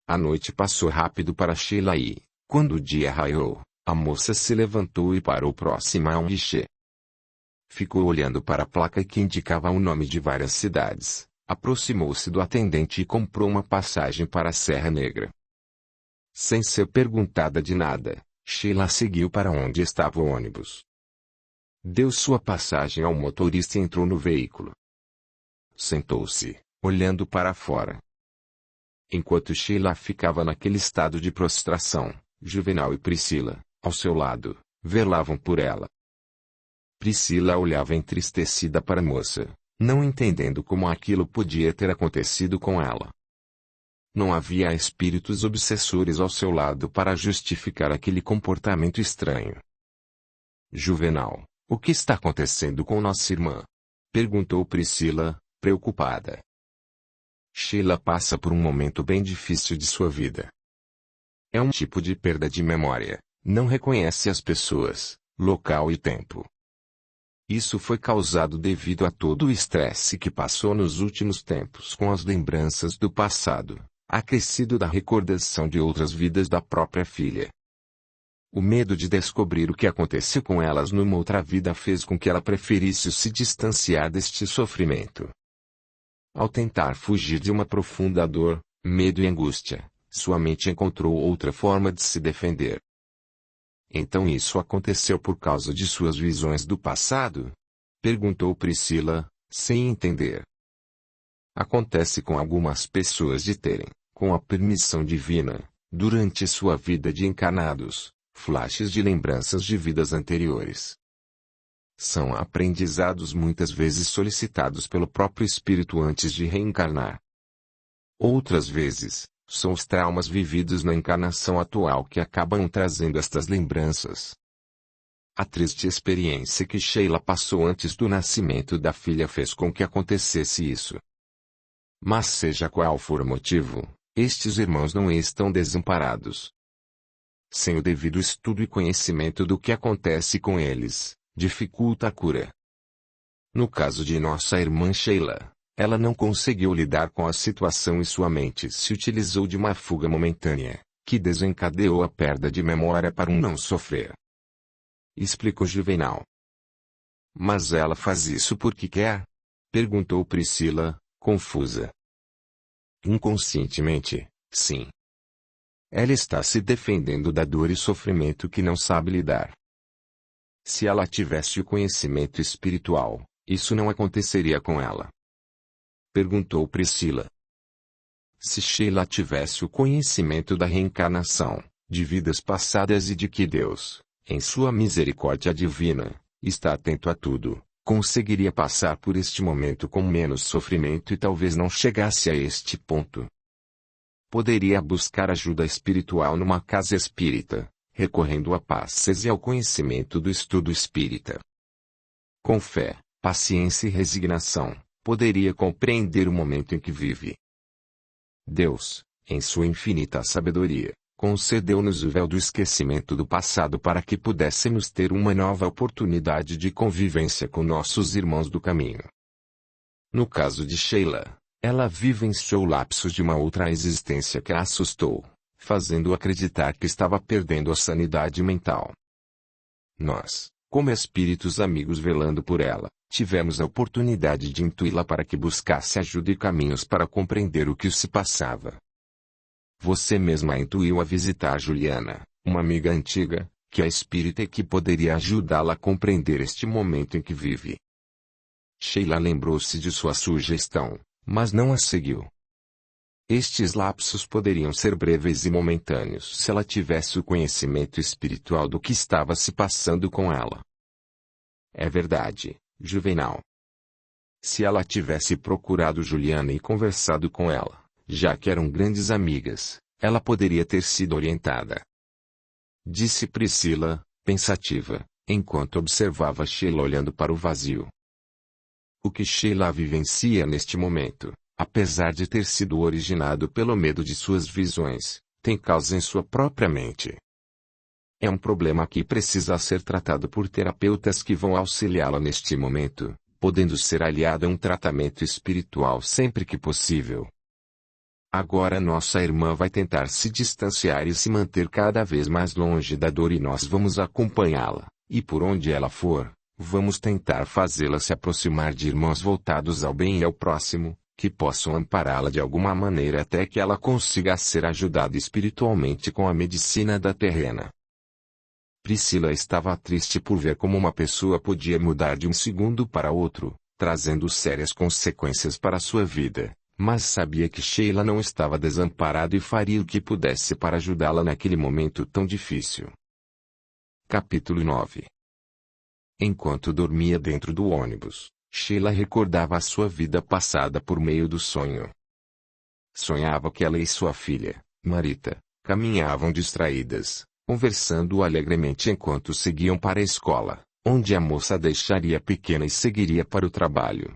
A noite passou rápido para Sheila e, quando o dia raiou, a moça se levantou e parou próxima a um guichê. Ficou olhando para a placa que indicava o nome de várias cidades. Aproximou-se do atendente e comprou uma passagem para a Serra Negra. Sem ser perguntada de nada, Sheila seguiu para onde estava o ônibus. Deu sua passagem ao motorista e entrou no veículo. Sentou-se, olhando para fora. Enquanto Sheila ficava naquele estado de prostração, Juvenal e Priscila, ao seu lado, velavam por ela. Priscila olhava entristecida para a moça, não entendendo como aquilo podia ter acontecido com ela. Não havia espíritos obsessores ao seu lado para justificar aquele comportamento estranho. Juvenal, o que está acontecendo com nossa irmã? Perguntou Priscila, preocupada. Sheila passa por um momento bem difícil de sua vida. É um tipo de perda de memória, não reconhece as pessoas, local e tempo. Isso foi causado devido a todo o estresse que passou nos últimos tempos com as lembranças do passado, acrescido da recordação de outras vidas da própria filha. O medo de descobrir o que aconteceu com elas numa outra vida fez com que ela preferisse se distanciar deste sofrimento. Ao tentar fugir de uma profunda dor, medo e angústia, sua mente encontrou outra forma de se defender. Então isso aconteceu por causa de suas visões do passado? Perguntou Priscila, sem entender. Acontece com algumas pessoas de terem, com a permissão divina, durante sua vida de encarnados, flashes de lembranças de vidas anteriores. São aprendizados muitas vezes solicitados pelo próprio espírito antes de reencarnar. Outras vezes, são os traumas vividos na encarnação atual que acabam trazendo estas lembranças. A triste experiência que Sheila passou antes do nascimento da filha fez com que acontecesse isso. Mas seja qual for o motivo, estes irmãos não estão desamparados. Sem o devido estudo e conhecimento do que acontece com eles, dificulta a cura. No caso de nossa irmã Sheila, ela não conseguiu lidar com a situação e sua mente se utilizou de uma fuga momentânea, que desencadeou a perda de memória para um não sofrer. Explicou Juvenal. Mas ela faz isso porque quer? Perguntou Priscila, confusa. Inconscientemente, sim. Ela está se defendendo da dor e sofrimento que não sabe lidar. Se ela tivesse o conhecimento espiritual, isso não aconteceria com ela. Perguntou Priscila. Se Sheila tivesse o conhecimento da reencarnação, de vidas passadas e de que Deus, em sua misericórdia divina, está atento a tudo, conseguiria passar por este momento com menos sofrimento e talvez não chegasse a este ponto. Poderia buscar ajuda espiritual numa casa espírita, recorrendo a passes e ao conhecimento do estudo espírita. Com fé, paciência e resignação, poderia compreender o momento em que vive. Deus, em sua infinita sabedoria, concedeu-nos o véu do esquecimento do passado para que pudéssemos ter uma nova oportunidade de convivência com nossos irmãos do caminho. No caso de Sheila, ela vivenciou lapsos de uma outra existência que a assustou, fazendo acreditar que estava perdendo a sanidade mental. Nós, como espíritos amigos velando por ela, tivemos a oportunidade de intuí-la para que buscasse ajuda e caminhos para compreender o que se passava. Você mesma intuiu a visitar Juliana, uma amiga antiga, que é espírita e que poderia ajudá-la a compreender este momento em que vive. Sheila lembrou-se de sua sugestão, mas não a seguiu. Estes lapsos poderiam ser breves e momentâneos se ela tivesse o conhecimento espiritual do que estava se passando com ela. É verdade, Juvenal. Se ela tivesse procurado Juliana e conversado com ela, já que eram grandes amigas, ela poderia ter sido orientada. Disse Priscila, pensativa, enquanto observava Sheila olhando para o vazio. O que Sheila vivencia neste momento, apesar de ter sido originado pelo medo de suas visões, tem causa em sua própria mente. É um problema que precisa ser tratado por terapeutas que vão auxiliá-la neste momento, podendo ser aliado a um tratamento espiritual sempre que possível. Agora nossa irmã vai tentar se distanciar e se manter cada vez mais longe da dor e nós vamos acompanhá-la, e por onde ela for, vamos tentar fazê-la se aproximar de irmãos voltados ao bem e ao próximo, que possam ampará-la de alguma maneira até que ela consiga ser ajudada espiritualmente com a medicina da terrena. Priscila estava triste por ver como uma pessoa podia mudar de um segundo para outro, trazendo sérias consequências para sua vida, mas sabia que Sheila não estava desamparada e faria o que pudesse para ajudá-la naquele momento tão difícil. Capítulo 9. Enquanto dormia dentro do ônibus, Sheila recordava a sua vida passada por meio do sonho. Sonhava que ela e sua filha, Marita, caminhavam distraídas, conversando alegremente enquanto seguiam para a escola, onde a moça deixaria a pequena e seguiria para o trabalho.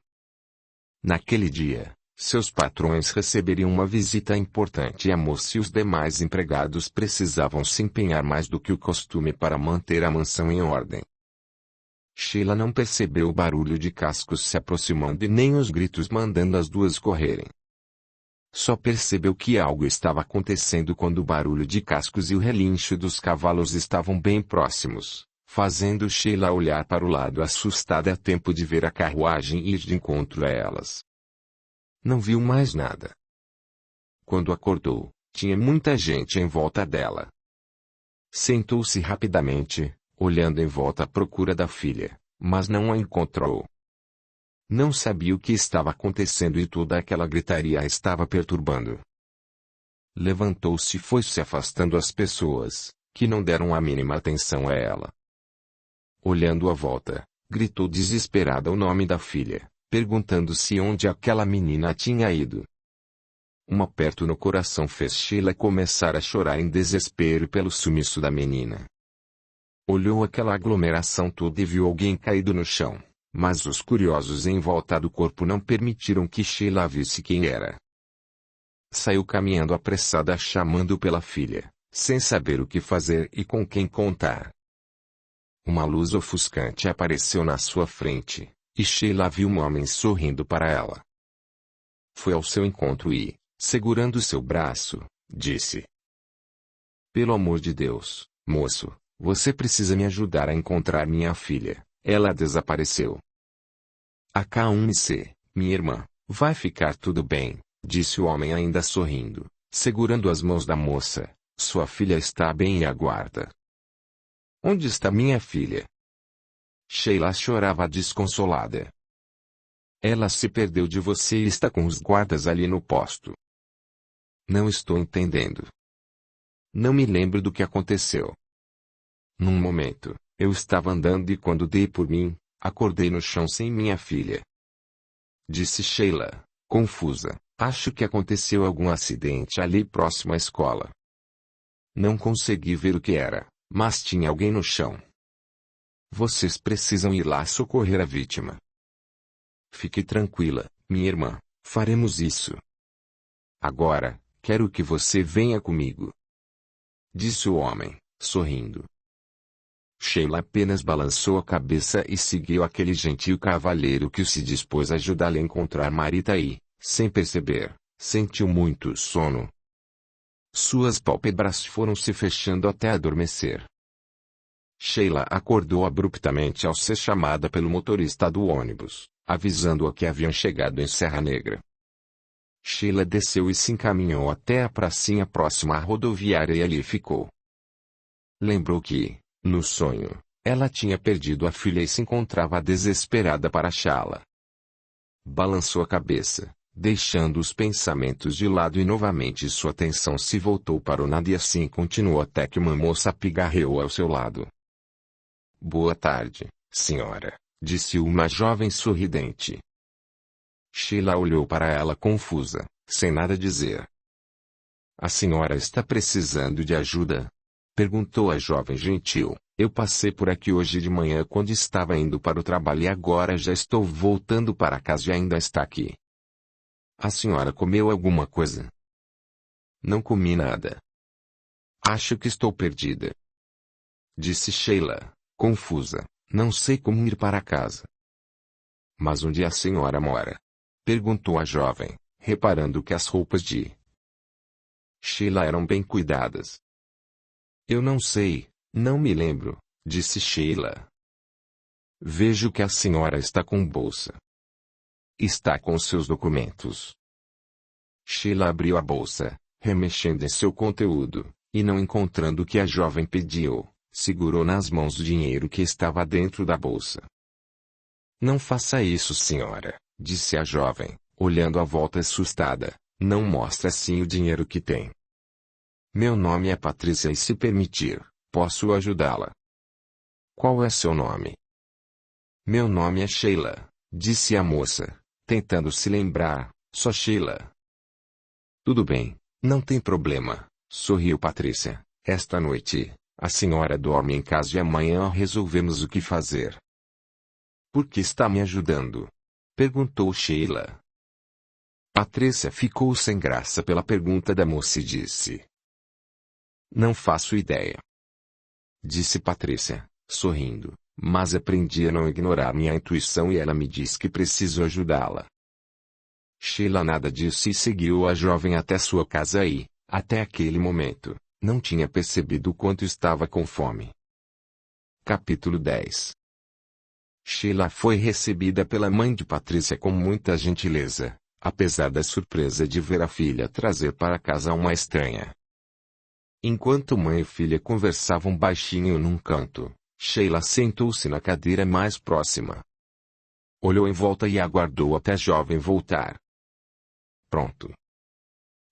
Naquele dia, seus patrões receberiam uma visita importante e a moça e os demais empregados precisavam se empenhar mais do que o costume para manter a mansão em ordem. Sheila não percebeu o barulho de cascos se aproximando e nem os gritos mandando as duas correrem. Só percebeu que algo estava acontecendo quando o barulho de cascos e o relincho dos cavalos estavam bem próximos, fazendo Sheila olhar para o lado assustada a tempo de ver a carruagem ir de encontro a elas. Não viu mais nada. Quando acordou, tinha muita gente em volta dela. Sentou-se rapidamente, olhando em volta à procura da filha, mas não a encontrou. Não sabia o que estava acontecendo e toda aquela gritaria a estava perturbando. Levantou-se e foi se afastando das pessoas, que não deram a mínima atenção a ela. Olhando à volta, gritou desesperada o nome da filha, perguntando-se onde aquela menina tinha ido. Um aperto no coração fez Sheila começar a chorar em desespero pelo sumiço da menina. Olhou aquela aglomeração toda e viu alguém caído no chão, mas os curiosos em volta do corpo não permitiram que Sheila visse quem era. Saiu caminhando apressada chamando pela filha, sem saber o que fazer e com quem contar. Uma luz ofuscante apareceu na sua frente, e Sheila viu um homem sorrindo para ela. Foi ao seu encontro e, segurando seu braço, disse: "Pelo amor de Deus, moço, você precisa me ajudar a encontrar minha filha, ela desapareceu." "Acalme-se, minha irmã, vai ficar tudo bem", disse o homem ainda sorrindo, segurando as mãos da moça. "Sua filha está bem e aguarda." "Onde está minha filha?" Sheila chorava desconsolada. "Ela se perdeu de você e está com os guardas ali no posto." "Não estou entendendo." "Não me lembro do que aconteceu. Num momento, eu estava andando e quando dei por mim, acordei no chão sem minha filha." Disse Sheila, confusa. "Acho que aconteceu algum acidente ali próximo à escola." Não consegui ver o que era, mas tinha alguém no chão. "Vocês precisam ir lá socorrer a vítima." "Fique tranquila, minha irmã, faremos isso. Agora, quero que você venha comigo." Disse o homem, sorrindo. Sheila apenas balançou a cabeça e seguiu aquele gentil cavalheiro que se dispôs a ajudá-la a encontrar Marita e, sem perceber, sentiu muito sono. Suas pálpebras foram se fechando até adormecer. Sheila acordou abruptamente ao ser chamada pelo motorista do ônibus, avisando-a que haviam chegado em Serra Negra. Sheila desceu e se encaminhou até a pracinha próxima à rodoviária e ali ficou. Lembrou que, no sonho, ela tinha perdido a filha e se encontrava desesperada para achá-la. Balançou a cabeça, deixando os pensamentos de lado e novamente sua atenção se voltou para o nada e assim continuou até que uma moça pigarreou ao seu lado. "Boa tarde, senhora", disse uma jovem sorridente. Sheila olhou para ela confusa, sem nada dizer. "A senhora está precisando de ajuda?" perguntou a jovem gentil. "Eu passei por aqui hoje de manhã quando estava indo para o trabalho e agora já estou voltando para casa e ainda está aqui." "A senhora comeu alguma coisa?" "Não comi nada. Acho que estou perdida", disse Sheila, confusa. "Não sei como ir para casa." "Mas onde a senhora mora?" perguntou a jovem, reparando que as roupas de Sheila eram bem cuidadas. "Eu não sei, não me lembro", disse Sheila. "Vejo que a senhora está com bolsa." "Está com seus documentos." Sheila abriu a bolsa, remexendo em seu conteúdo, e não encontrando o que a jovem pediu, segurou nas mãos o dinheiro que estava dentro da bolsa. "Não faça isso, senhora", disse a jovem, olhando à volta assustada. "Não mostre assim o dinheiro que tem." "Meu nome é Patrícia e se permitir, posso ajudá-la." "Qual é seu nome?" "Meu nome é Sheila", disse a moça, tentando se lembrar. "Só Sheila." "Tudo bem, não tem problema", sorriu Patrícia. "Esta noite, a senhora dorme em casa e amanhã resolvemos o que fazer." "Por que está me ajudando?" perguntou Sheila. Patrícia ficou sem graça pela pergunta da moça e disse: "Não faço ideia." Disse Patrícia, sorrindo, "mas aprendi a não ignorar minha intuição e ela me diz que preciso ajudá-la." Sheila nada disse e seguiu a jovem até sua casa e, até aquele momento, não tinha percebido o quanto estava com fome. Capítulo 10. Sheila foi recebida pela mãe de Patrícia com muita gentileza, apesar da surpresa de ver a filha trazer para casa uma estranha. Enquanto mãe e filha conversavam baixinho num canto, Sheila sentou-se na cadeira mais próxima. Olhou em volta e aguardou até a jovem voltar. "Pronto.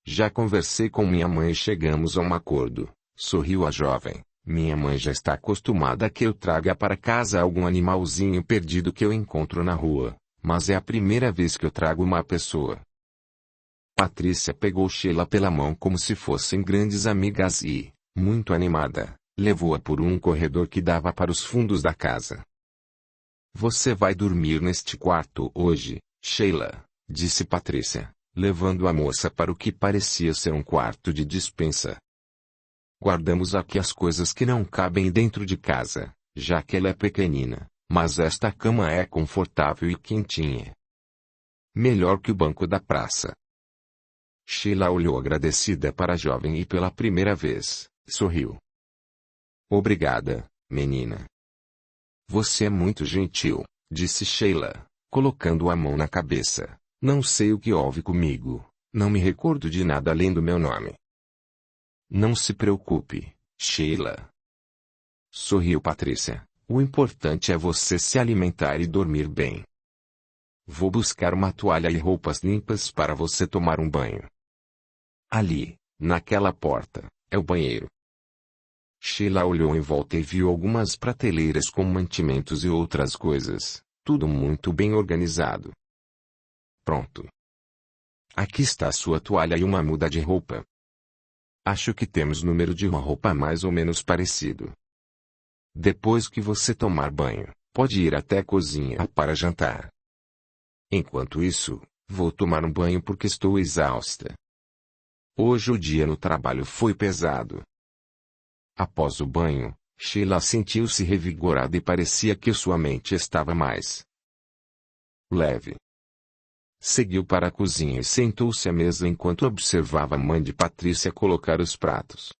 Já conversei com minha mãe e chegamos a um acordo", sorriu a jovem, Minha mãe já está acostumada a que eu traga para casa algum animalzinho perdido que eu encontro na rua, mas é a primeira vez que eu trago uma pessoa. Patrícia pegou Sheila pela mão como se fossem grandes amigas e, muito animada, levou-a por um corredor que dava para os fundos da casa. Você vai dormir neste quarto hoje, Sheila, disse Patrícia, levando a moça para o que parecia ser um quarto de despensa. Guardamos aqui as coisas que não cabem dentro de casa, já que ela é pequenina, mas esta cama é confortável e quentinha. Melhor que o banco da praça. Sheila olhou agradecida para a jovem e pela primeira vez, sorriu. Obrigada, menina. Você é muito gentil, disse Sheila, colocando a mão na cabeça. Não sei o que houve comigo, não me recordo de nada além do meu nome. Não se preocupe, Sheila. Sorriu Patrícia. O importante é você se alimentar e dormir bem. Vou buscar uma toalha e roupas limpas para você tomar um banho. Ali, naquela porta, é o banheiro. Sheila olhou em volta e viu algumas prateleiras com mantimentos e outras coisas, tudo muito bem organizado. Pronto. Aqui está a sua toalha e uma muda de roupa. Acho que temos número de uma roupa mais ou menos parecido. Depois que você tomar banho, pode ir até a cozinha para jantar. Enquanto isso, vou tomar um banho porque estou exausta. Hoje o dia no trabalho foi pesado. Após o banho, Sheila sentiu-se revigorada e parecia que sua mente estava mais leve. Seguiu para a cozinha e sentou-se à mesa enquanto observava a mãe de Patrícia colocar os pratos.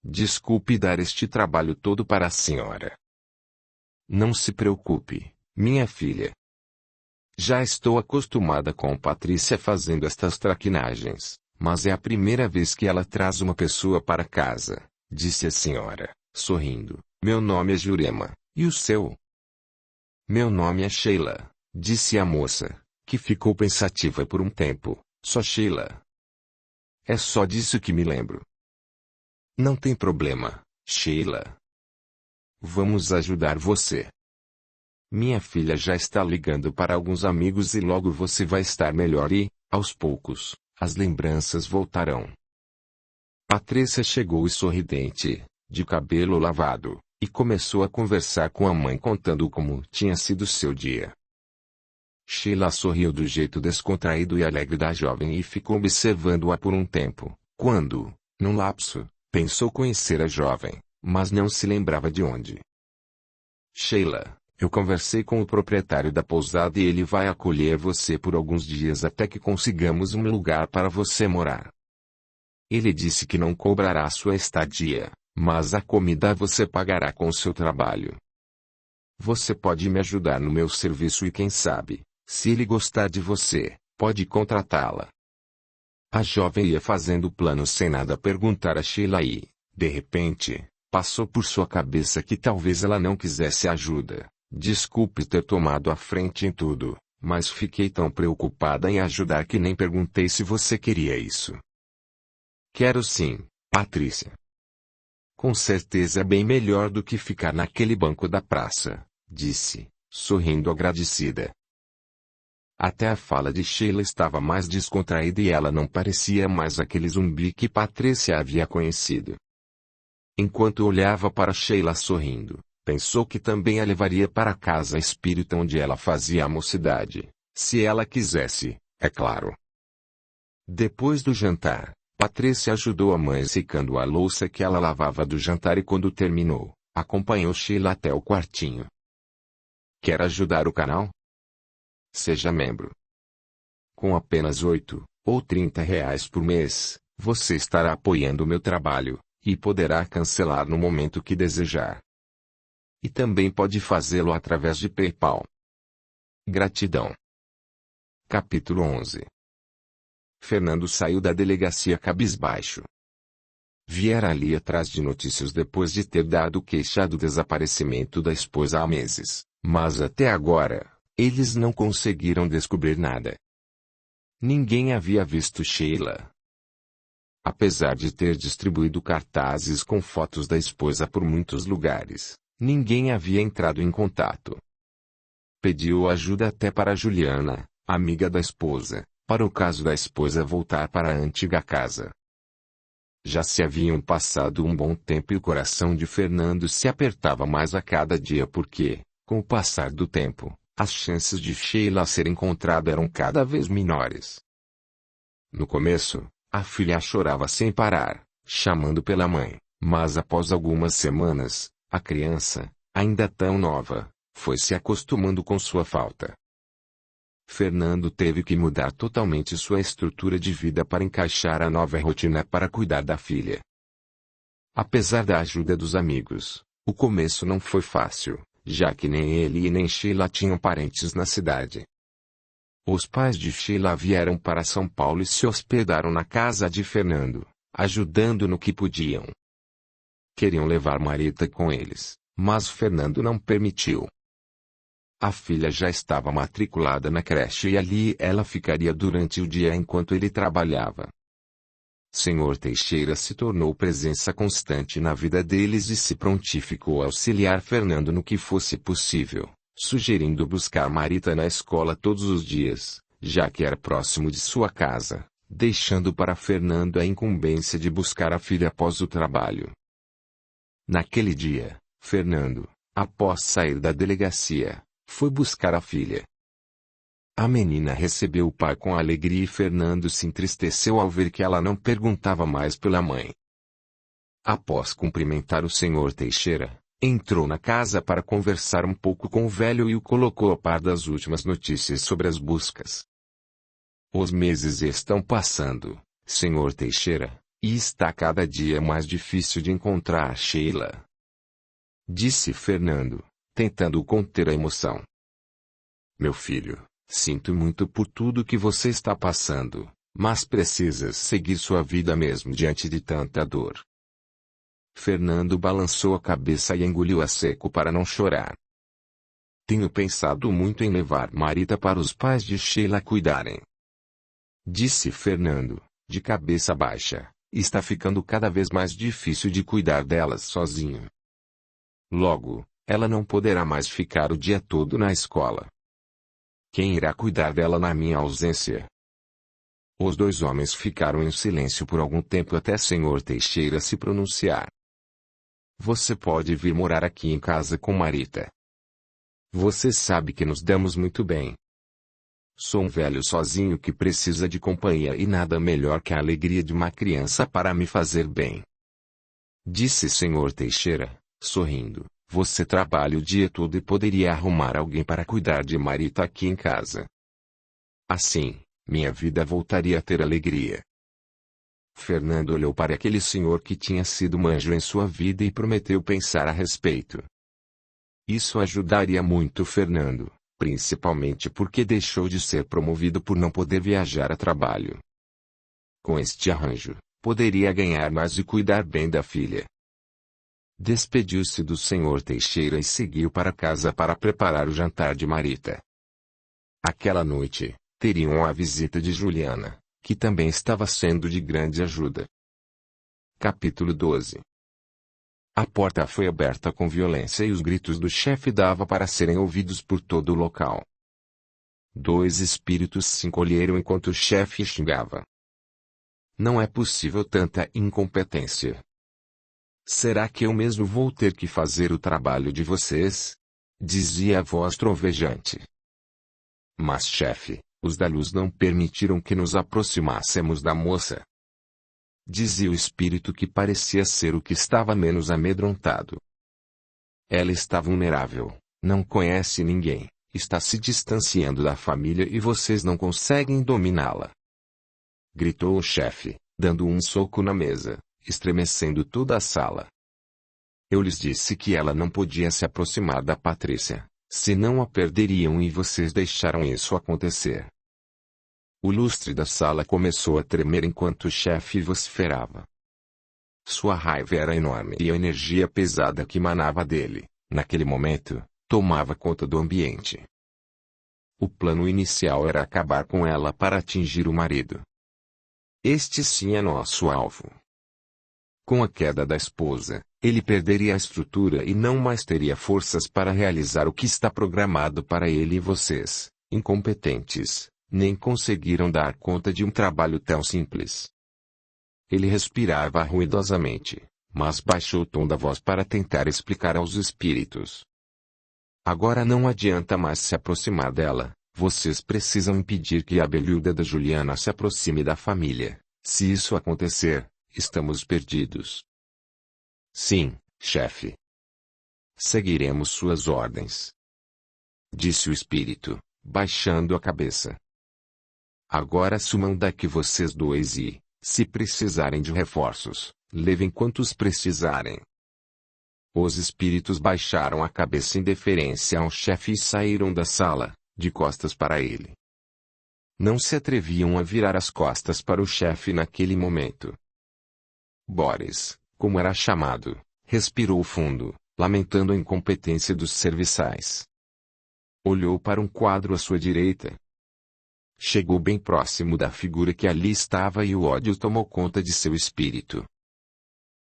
Desculpe dar este trabalho todo para a senhora. Não se preocupe, minha filha. Já estou acostumada com Patrícia fazendo estas traquinagens, mas é a primeira vez que ela traz uma pessoa para casa, disse a senhora, sorrindo. Meu nome é Jurema, e o seu? Meu nome é Sheila, disse a moça, que ficou pensativa por um tempo. Só Sheila. É só disso que me lembro. Não tem problema, Sheila. Vamos ajudar você. Minha filha já está ligando para alguns amigos e logo você vai estar melhor e, aos poucos, as lembranças voltarão. Patrícia chegou sorridente, de cabelo lavado, e começou a conversar com a mãe contando como tinha sido seu dia. Sheila sorriu do jeito descontraído e alegre da jovem e ficou observando-a por um tempo, quando, num lapso, pensou conhecer a jovem, mas não se lembrava de onde. Sheila, eu conversei com o proprietário da pousada e ele vai acolher você por alguns dias até que consigamos um lugar para você morar. Ele disse que não cobrará sua estadia, mas a comida você pagará com seu trabalho. Você pode me ajudar no meu serviço e quem sabe, se ele gostar de você, pode contratá-la. A jovem ia fazendo planos sem nada perguntar a Sheila e, de repente, passou por sua cabeça que talvez ela não quisesse ajuda. Desculpe ter tomado a frente em tudo, mas fiquei tão preocupada em ajudar que nem perguntei se você queria isso. Quero sim, Patrícia. Com certeza é bem melhor do que ficar naquele banco da praça, disse, sorrindo agradecida. Até a fala de Sheila estava mais descontraída e ela não parecia mais aquele zumbi que Patrícia havia conhecido. Enquanto olhava para Sheila sorrindo, pensou que também a levaria para casa espírita onde ela fazia a mocidade, se ela quisesse, é claro. Depois do jantar, Patrícia ajudou a mãe secando a louça que ela lavava do jantar e quando terminou, acompanhou Sheila até o quartinho. Quer ajudar o canal? Seja membro. Com apenas R$ 8 ou R$ 30 por mês, você estará apoiando o meu trabalho, e poderá cancelar no momento que desejar. E também pode fazê-lo através de PayPal. Gratidão. Capítulo 11. Fernando saiu da delegacia cabisbaixo. Viera ali atrás de notícias depois de ter dado queixa do desaparecimento da esposa há meses, mas até agora, eles não conseguiram descobrir nada. Ninguém havia visto Sheila. Apesar de ter distribuído cartazes com fotos da esposa por muitos lugares, ninguém havia entrado em contato. Pediu ajuda até para Juliana, amiga da esposa, para o caso da esposa voltar para a antiga casa. Já se haviam passado um bom tempo e o coração de Fernando se apertava mais a cada dia porque, com o passar do tempo, as chances de Sheila ser encontrada eram cada vez menores. No começo, a filha chorava sem parar, chamando pela mãe, mas após algumas semanas, a criança, ainda tão nova, foi se acostumando com sua falta. Fernando teve que mudar totalmente sua estrutura de vida para encaixar a nova rotina para cuidar da filha. Apesar da ajuda dos amigos, o começo não foi fácil, já que nem ele e nem Sheila tinham parentes na cidade. Os pais de Sheila vieram para São Paulo e se hospedaram na casa de Fernando, ajudando no que podiam. Queriam levar Marita com eles, mas Fernando não permitiu. A filha já estava matriculada na creche e ali ela ficaria durante o dia enquanto ele trabalhava. Senhor Teixeira se tornou presença constante na vida deles e se prontificou a auxiliar Fernando no que fosse possível, sugerindo buscar Marita na escola todos os dias, já que era próximo de sua casa, deixando para Fernando a incumbência de buscar a filha após o trabalho. Naquele dia, Fernando, após sair da delegacia, foi buscar a filha. A menina recebeu o pai com alegria e Fernando se entristeceu ao ver que ela não perguntava mais pela mãe. Após cumprimentar o senhor Teixeira, entrou na casa para conversar um pouco com o velho e o colocou a par das últimas notícias sobre as buscas. Os meses estão passando, senhor Teixeira, e está cada dia mais difícil de encontrar a Sheila, disse Fernando, tentando conter a emoção. Meu filho, sinto muito por tudo que você está passando, mas precisas seguir sua vida mesmo diante de tanta dor. Fernando balançou a cabeça e engoliu a seco para não chorar. Tenho pensado muito em levar Marita para os pais de Sheila cuidarem, disse Fernando, de cabeça baixa. Está ficando cada vez mais difícil de cuidar delas sozinho. Logo, ela não poderá mais ficar o dia todo na escola. Quem irá cuidar dela na minha ausência? Os dois homens ficaram em silêncio por algum tempo até senhor Teixeira se pronunciar. Você pode vir morar aqui em casa com Marita. Você sabe que nos damos muito bem. Sou um velho sozinho que precisa de companhia e nada melhor que a alegria de uma criança para me fazer bem, disse senhor Teixeira, sorrindo. Você trabalha o dia todo e poderia arrumar alguém para cuidar de Marita aqui em casa. Assim, minha vida voltaria a ter alegria. Fernando olhou para aquele senhor que tinha sido um anjo em sua vida e prometeu pensar a respeito. Isso ajudaria muito Fernando, principalmente porque deixou de ser promovido por não poder viajar a trabalho. Com este arranjo, poderia ganhar mais e cuidar bem da filha. Despediu-se do senhor Teixeira e seguiu para casa para preparar o jantar de Marita. Aquela noite, teriam a visita de Juliana, que também estava sendo de grande ajuda. Capítulo 12. A porta foi aberta com violência e os gritos do chefe dava para serem ouvidos por todo o local. Dois espíritos se encolheram enquanto o chefe xingava. Não é possível tanta incompetência. Será que eu mesmo vou ter que fazer o trabalho de vocês? Dizia a voz trovejante. Mas chefe, os da luz não permitiram que nos aproximássemos da moça. Dizia o espírito que parecia ser o que estava menos amedrontado. Ela está vulnerável, não conhece ninguém, está se distanciando da família e vocês não conseguem dominá-la. Gritou o chefe, dando um soco na mesa, estremecendo toda a sala. Eu lhes disse que ela não podia se aproximar da Patrícia, senão a perderiam e vocês deixaram isso acontecer. O lustre da sala começou a tremer enquanto o chefe vociferava. Sua raiva era enorme e a energia pesada que emanava dele, naquele momento, tomava conta do ambiente. O plano inicial era acabar com ela para atingir o marido. Este sim é nosso alvo. Com a queda da esposa, ele perderia a estrutura e não mais teria forças para realizar o que está programado para ele e vocês, incompetentes, nem conseguiram dar conta de um trabalho tão simples. Ele respirava ruidosamente, mas baixou o tom da voz para tentar explicar aos espíritos. Agora não adianta mais se aproximar dela, vocês precisam impedir que a Abelhuda da Juliana se aproxime da família. Se isso acontecer, estamos perdidos. Sim, chefe. Seguiremos suas ordens. Disse o espírito, baixando a cabeça. Agora sumam daqui vocês dois e, se precisarem de reforços, levem quantos precisarem. Os espíritos baixaram a cabeça em deferência ao chefe e saíram da sala, de costas para ele. Não se atreviam a virar as costas para o chefe naquele momento. Boris, como era chamado, respirou fundo, lamentando a incompetência dos serviçais. Olhou para um quadro à sua direita. Chegou bem próximo da figura que ali estava e o ódio tomou conta de seu espírito.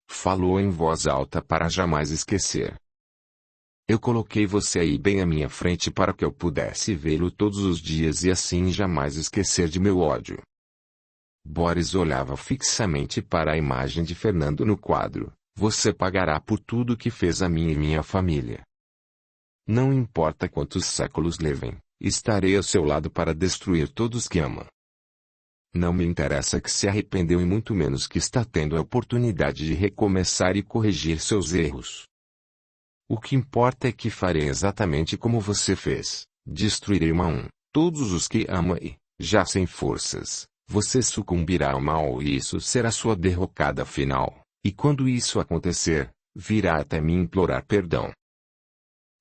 Falou em voz alta para jamais esquecer. Eu coloquei você aí bem à minha frente para que eu pudesse vê-lo todos os dias e assim jamais esquecer de meu ódio. Boris olhava fixamente para a imagem de Fernando no quadro. Você pagará por tudo que fez a mim e minha família. Não importa quantos séculos levem, estarei ao seu lado para destruir todos que ama. Não me interessa que se arrependeu e muito menos que está tendo a oportunidade de recomeçar e corrigir seus erros. O que importa é que farei exatamente como você fez, destruirei um a um, todos os que ama e, já sem forças, você sucumbirá ao mal e isso será sua derrocada final, e quando isso acontecer, virá até mim implorar perdão.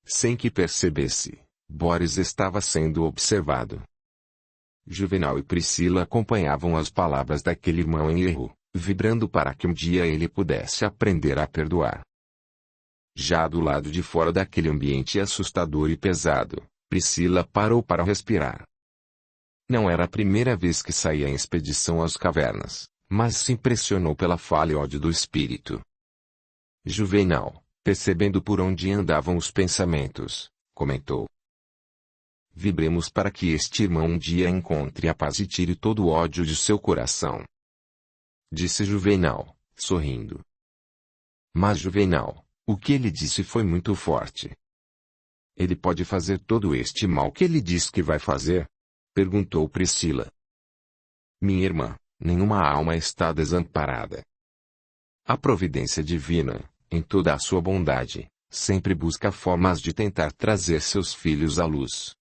Sem que percebesse, Boris estava sendo observado. Juvenal e Priscila acompanhavam as palavras daquele irmão em erro, vibrando para que um dia ele pudesse aprender a perdoar. Já do lado de fora daquele ambiente assustador e pesado, Priscila parou para respirar. Não era a primeira vez que saía em expedição às cavernas, mas se impressionou pela fala e ódio do espírito. Juvenal, percebendo por onde andavam os pensamentos, comentou: vibremos para que este irmão um dia encontre a paz e tire todo o ódio de seu coração. Disse Juvenal, sorrindo. Mas Juvenal, o que ele disse foi muito forte. Ele pode fazer todo este mal que ele diz que vai fazer? Perguntou Priscila. Minha irmã, nenhuma alma está desamparada. A providência divina, em toda a sua bondade, sempre busca formas de tentar trazer seus filhos à luz.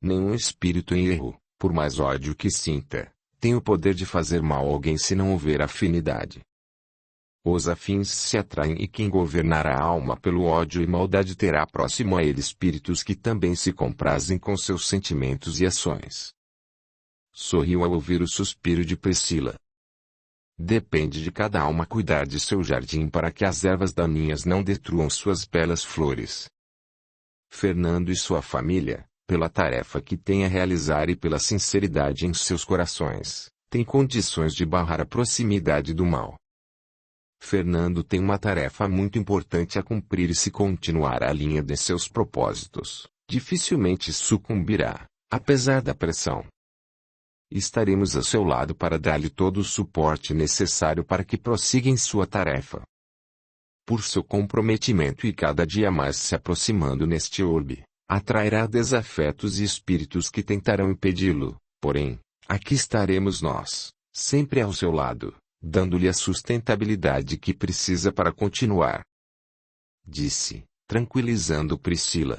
Nenhum espírito em erro, por mais ódio que sinta, tem o poder de fazer mal a alguém se não houver afinidade. Os afins se atraem e quem governar a alma pelo ódio e maldade terá próximo a ele espíritos que também se comprazem com seus sentimentos e ações. Sorriu ao ouvir o suspiro de Priscila. Depende de cada alma cuidar de seu jardim para que as ervas daninhas não destruam suas belas flores. Fernando e sua família, pela tarefa que tem a realizar e pela sinceridade em seus corações, têm condições de barrar a proximidade do mal. Fernando tem uma tarefa muito importante a cumprir e se continuar a linha de seus propósitos, dificilmente sucumbirá, apesar da pressão. Estaremos a seu lado para dar-lhe todo o suporte necessário para que prossiga em sua tarefa. Por seu comprometimento e cada dia mais se aproximando neste orbe, atrairá desafetos e espíritos que tentarão impedi-lo, porém, aqui estaremos nós, sempre ao seu lado, dando-lhe a sustentabilidade que precisa para continuar. Disse, tranquilizando Priscila.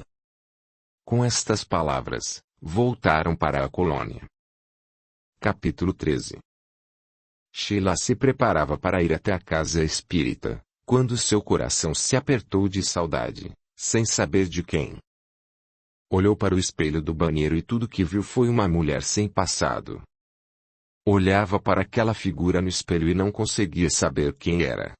Com estas palavras, voltaram para a colônia. Capítulo 13. Sheila se preparava para ir até a casa espírita, quando seu coração se apertou de saudade, sem saber de quem. Olhou para o espelho do banheiro e tudo que viu foi uma mulher sem passado. Olhava para aquela figura no espelho e não conseguia saber quem era.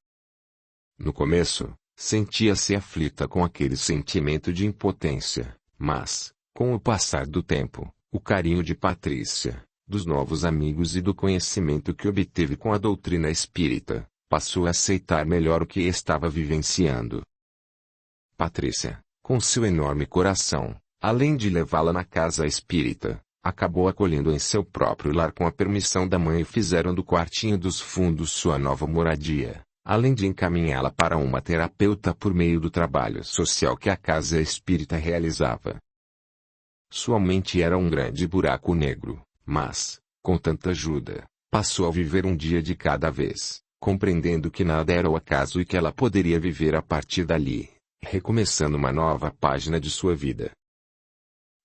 No começo, sentia-se aflita com aquele sentimento de impotência, mas, com o passar do tempo, o carinho de Patrícia, dos novos amigos e do conhecimento que obteve com a doutrina espírita, passou a aceitar melhor o que estava vivenciando. Patrícia, com seu enorme coração, além de levá-la na casa espírita, acabou acolhendo em seu próprio lar com a permissão da mãe e fizeram do quartinho dos fundos sua nova moradia, além de encaminhá-la para uma terapeuta por meio do trabalho social que a casa espírita realizava. Sua mente era um grande buraco negro, mas, com tanta ajuda, passou a viver um dia de cada vez, compreendendo que nada era o acaso e que ela poderia viver a partir dali, recomeçando uma nova página de sua vida.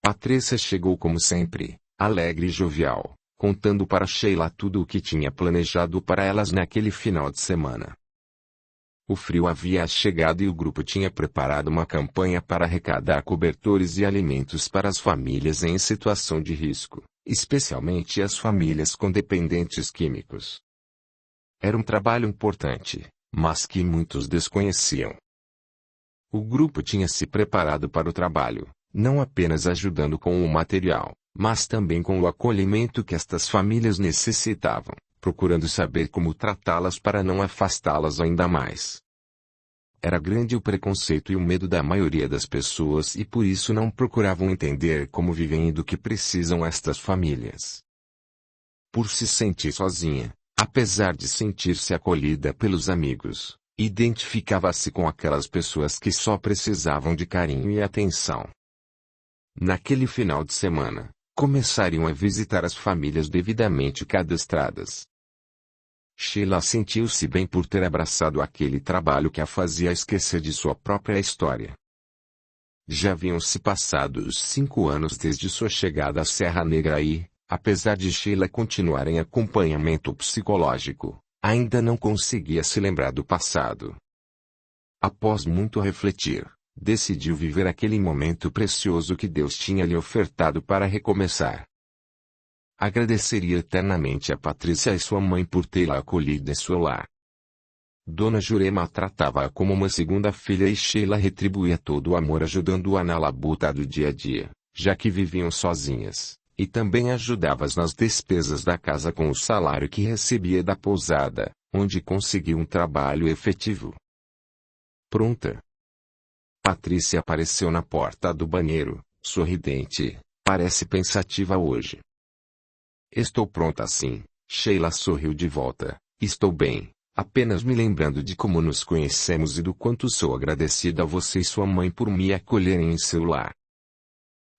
Patrícia chegou como sempre, alegre e jovial, contando para Sheila tudo o que tinha planejado para elas naquele final de semana. O frio havia chegado e o grupo tinha preparado uma campanha para arrecadar cobertores e alimentos para as famílias em situação de risco, especialmente as famílias com dependentes químicos. Era um trabalho importante, mas que muitos desconheciam. O grupo tinha se preparado para o trabalho, não apenas ajudando com o material, mas também com o acolhimento que estas famílias necessitavam, procurando saber como tratá-las para não afastá-las ainda mais. Era grande o preconceito e o medo da maioria das pessoas e por isso não procuravam entender como vivem e do que precisam estas famílias. Por se sentir sozinha, apesar de sentir-se acolhida pelos amigos, identificava-se com aquelas pessoas que só precisavam de carinho e atenção. Naquele final de semana, começariam a visitar as famílias devidamente cadastradas. Sheila sentiu-se bem por ter abraçado aquele trabalho que a fazia esquecer de sua própria história. Já haviam-se passado os 5 anos desde sua chegada à Serra Negra e, apesar de Sheila continuar em acompanhamento psicológico, ainda não conseguia se lembrar do passado. Após muito refletir, decidiu viver aquele momento precioso que Deus tinha lhe ofertado para recomeçar. Agradeceria eternamente a Patrícia e sua mãe por tê-la acolhido em seu lar. Dona Jurema tratava-a como uma segunda filha e Sheila retribuía todo o amor ajudando-a na labuta do dia a dia, já que viviam sozinhas, e também ajudava-as nas despesas da casa com o salário que recebia da pousada, onde conseguiu um trabalho efetivo. Pronta. Patrícia apareceu na porta do banheiro, sorridente, parece pensativa hoje. Estou pronta sim, Sheila sorriu de volta, estou bem, apenas me lembrando de como nos conhecemos e do quanto sou agradecida a você e sua mãe por me acolherem em seu lar.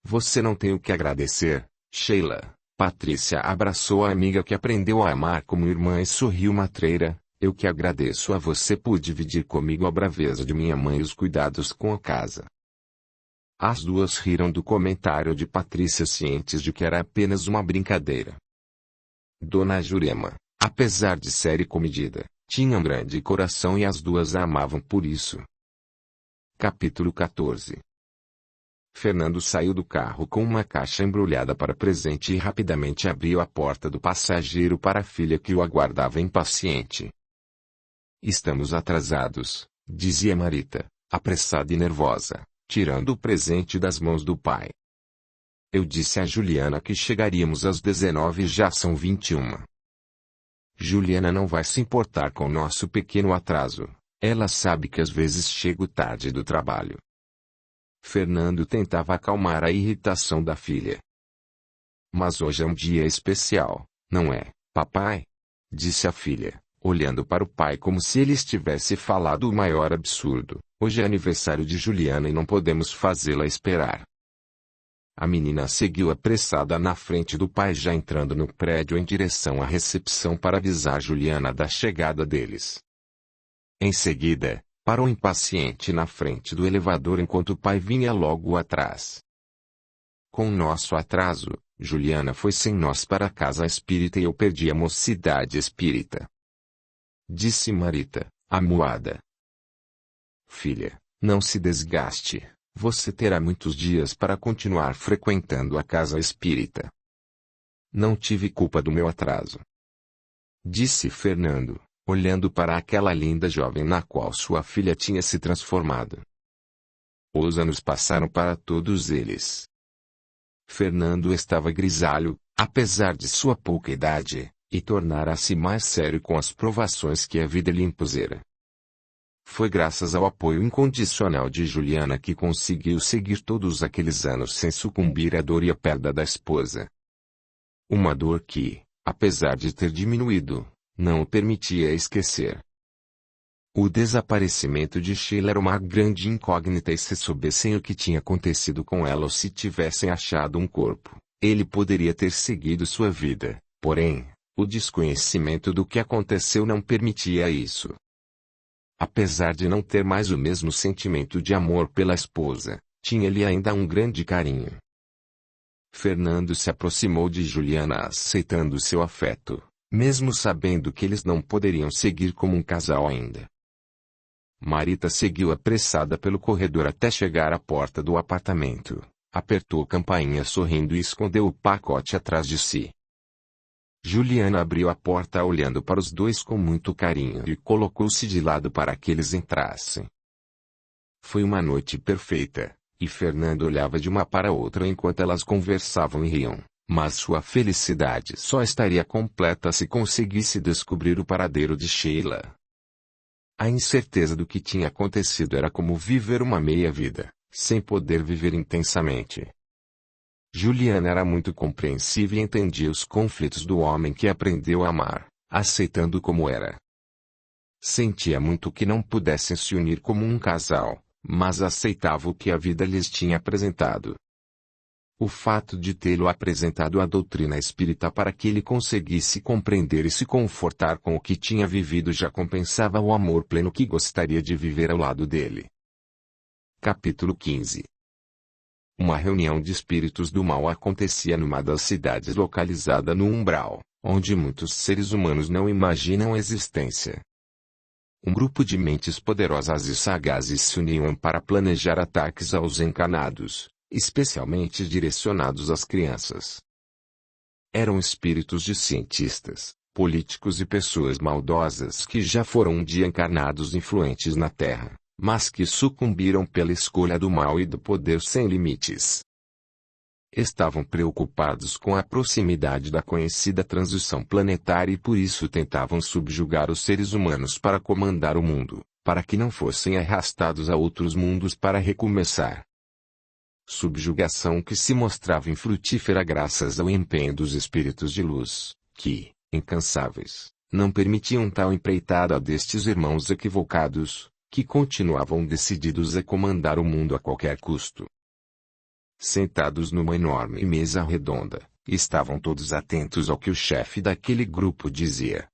Você não tem o que agradecer, Sheila. Patrícia abraçou a amiga que aprendeu a amar como irmã e sorriu matreira. Eu que agradeço a você por dividir comigo a braveza de minha mãe e os cuidados com a casa. As duas riram do comentário de Patrícia cientes de que era apenas uma brincadeira. Dona Jurema, apesar de séria e comedida, tinha um grande coração e as duas a amavam por isso. Capítulo 14. Fernando saiu do carro com uma caixa embrulhada para presente e rapidamente abriu a porta do passageiro para a filha que o aguardava impaciente. Estamos atrasados, dizia Marita, apressada e nervosa, tirando o presente das mãos do pai. Eu disse a Juliana que chegaríamos às 19 e já são 21. Juliana não vai se importar com nosso pequeno atraso, ela sabe que às vezes chego tarde do trabalho. Fernando tentava acalmar a irritação da filha. Mas hoje é um dia especial, não é, papai? Disse a filha, olhando para o pai como se ele estivesse falado o maior absurdo. Hoje é aniversário de Juliana e não podemos fazê-la esperar. A menina seguiu apressada na frente do pai já entrando no prédio em direção à recepção para avisar Juliana da chegada deles. Em seguida, parou impaciente na frente do elevador enquanto o pai vinha logo atrás. Com nosso atraso, Juliana foi sem nós para a casa espírita e eu perdi a mocidade espírita. Disse Marita, amuada. Filha, não se desgaste, você terá muitos dias para continuar frequentando a casa espírita. Não tive culpa do meu atraso. Disse Fernando, olhando para aquela linda jovem na qual sua filha tinha se transformado. Os anos passaram para todos eles. Fernando estava grisalho, apesar de sua pouca idade, e tornara-se mais sério com as provações que a vida lhe impusera. Foi graças ao apoio incondicional de Juliana que conseguiu seguir todos aqueles anos sem sucumbir à dor e à perda da esposa. Uma dor que, apesar de ter diminuído, não o permitia esquecer. O desaparecimento de Sheila era uma grande incógnita e se soubessem o que tinha acontecido com ela ou se tivessem achado um corpo, ele poderia ter seguido sua vida, porém, o desconhecimento do que aconteceu não permitia isso. Apesar de não ter mais o mesmo sentimento de amor pela esposa, tinha-lhe ainda um grande carinho. Fernando se aproximou de Juliana aceitando seu afeto, mesmo sabendo que eles não poderiam seguir como um casal ainda. Marita seguiu apressada pelo corredor até chegar à porta do apartamento, apertou a campainha sorrindo e escondeu o pacote atrás de si. Juliana abriu a porta olhando para os dois com muito carinho e colocou-se de lado para que eles entrassem. Foi uma noite perfeita, e Fernando olhava de uma para outra enquanto elas conversavam e riam, mas sua felicidade só estaria completa se conseguisse descobrir o paradeiro de Sheila. A incerteza do que tinha acontecido era como viver uma meia-vida, sem poder viver intensamente. Juliana era muito compreensiva e entendia os conflitos do homem que aprendeu a amar, aceitando como era. Sentia muito que não pudessem se unir como um casal, mas aceitava o que a vida lhes tinha apresentado. O fato de tê-lo apresentado à doutrina espírita para que ele conseguisse compreender e se confortar com o que tinha vivido já compensava o amor pleno que gostaria de viver ao lado dele. Capítulo 15. Uma reunião de espíritos do mal acontecia numa das cidades localizada no umbral, onde muitos seres humanos não imaginam a existência. Um grupo de mentes poderosas e sagazes se uniam para planejar ataques aos encarnados, especialmente direcionados às crianças. Eram espíritos de cientistas, políticos e pessoas maldosas que já foram um dia encarnados influentes na Terra, mas que sucumbiram pela escolha do mal e do poder sem limites. Estavam preocupados com a proximidade da conhecida transição planetária e por isso tentavam subjugar os seres humanos para comandar o mundo, para que não fossem arrastados a outros mundos para recomeçar. Subjugação que se mostrava infrutífera graças ao empenho dos espíritos de luz, que, incansáveis, não permitiam tal empreitada destes irmãos equivocados, que continuavam decididos a comandar o mundo a qualquer custo. Sentados numa enorme mesa redonda, estavam todos atentos ao que o chefe daquele grupo dizia.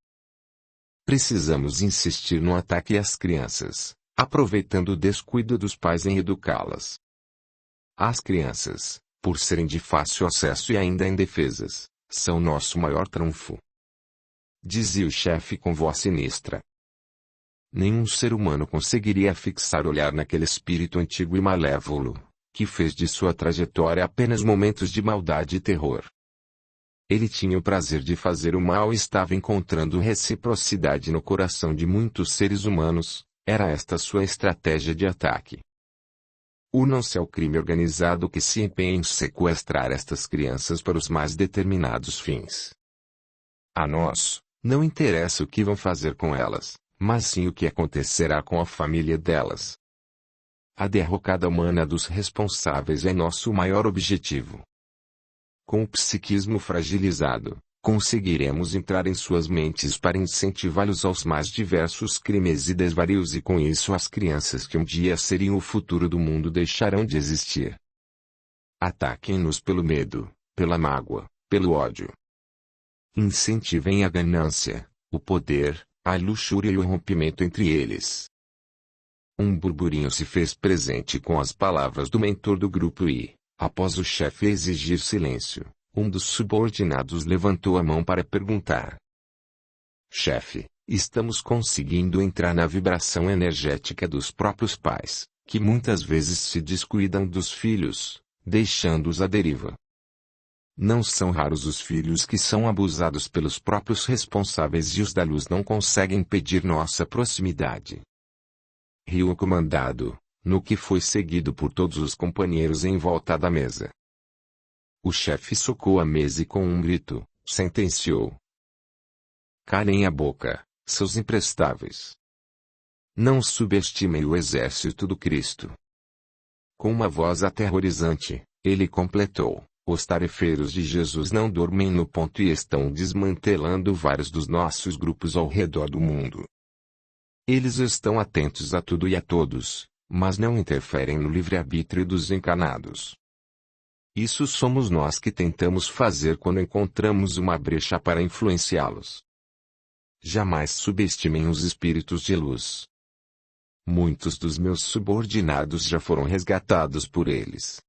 Precisamos insistir no ataque às crianças, aproveitando o descuido dos pais em educá-las. As crianças, por serem de fácil acesso e ainda indefesas, são nosso maior trunfo. Dizia o chefe com voz sinistra. Nenhum ser humano conseguiria fixar olhar naquele espírito antigo e malévolo, que fez de sua trajetória apenas momentos de maldade e terror. Ele tinha o prazer de fazer o mal e estava encontrando reciprocidade no coração de muitos seres humanos, era esta sua estratégia de ataque. Unam-se ao crime organizado que se empenha em sequestrar estas crianças para os mais determinados fins. A nós, não interessa o que vão fazer com elas, mas sim o que acontecerá com a família delas. A derrocada humana dos responsáveis é nosso maior objetivo. Com o psiquismo fragilizado, conseguiremos entrar em suas mentes para incentivá-los aos mais diversos crimes e desvarios e com isso as crianças que um dia seriam o futuro do mundo deixarão de existir. Ataquem-nos pelo medo, pela mágoa, pelo ódio. Incentivem a ganância, o poder, a luxúria e o rompimento entre eles. Um burburinho se fez presente com as palavras do mentor do grupo e, após o chefe exigir silêncio, um dos subordinados levantou a mão para perguntar. Chefe, estamos conseguindo entrar na vibração energética dos próprios pais, que muitas vezes se descuidam dos filhos, deixando-os à deriva. Não são raros os filhos que são abusados pelos próprios responsáveis e os da luz não conseguem impedir nossa proximidade. Riu o comandado, no que foi seguido por todos os companheiros em volta da mesa. O chefe socou a mesa e com um grito, sentenciou: calem a boca, seus imprestáveis. Não subestimem o exército do Cristo. Com uma voz aterrorizante, ele completou: os tarefeiros de Jesus não dormem no ponto e estão desmantelando vários dos nossos grupos ao redor do mundo. Eles estão atentos a tudo e a todos, mas não interferem no livre-arbítrio dos encanados. Isso somos nós que tentamos fazer quando encontramos uma brecha para influenciá-los. Jamais subestimem os espíritos de luz. Muitos dos meus subordinados já foram resgatados por eles.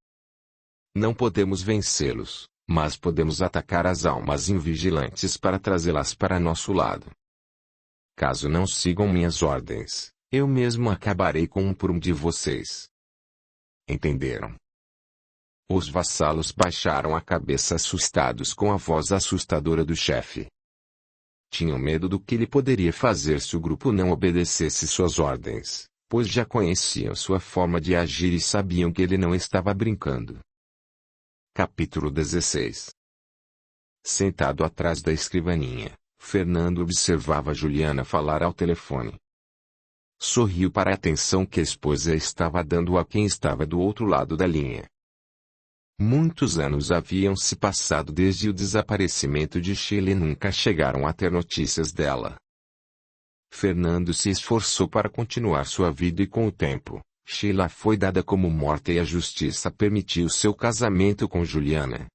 Não podemos vencê-los, mas podemos atacar as almas invigilantes para trazê-las para nosso lado. Caso não sigam minhas ordens, eu mesmo acabarei com um por um de vocês. Entenderam? Os vassalos baixaram a cabeça assustados com a voz assustadora do chefe. Tinham medo do que ele poderia fazer se o grupo não obedecesse suas ordens, pois já conheciam sua forma de agir e sabiam que ele não estava brincando. Capítulo 16. Sentado atrás da escrivaninha, Fernando observava Juliana falar ao telefone. Sorriu para a atenção que a esposa estava dando a quem estava do outro lado da linha. Muitos anos haviam se passado desde o desaparecimento de Sheila e nunca chegaram a ter notícias dela. Fernando se esforçou para continuar sua vida e com o tempo, Sheila foi dada como morta e a justiça permitiu seu casamento com Juliana.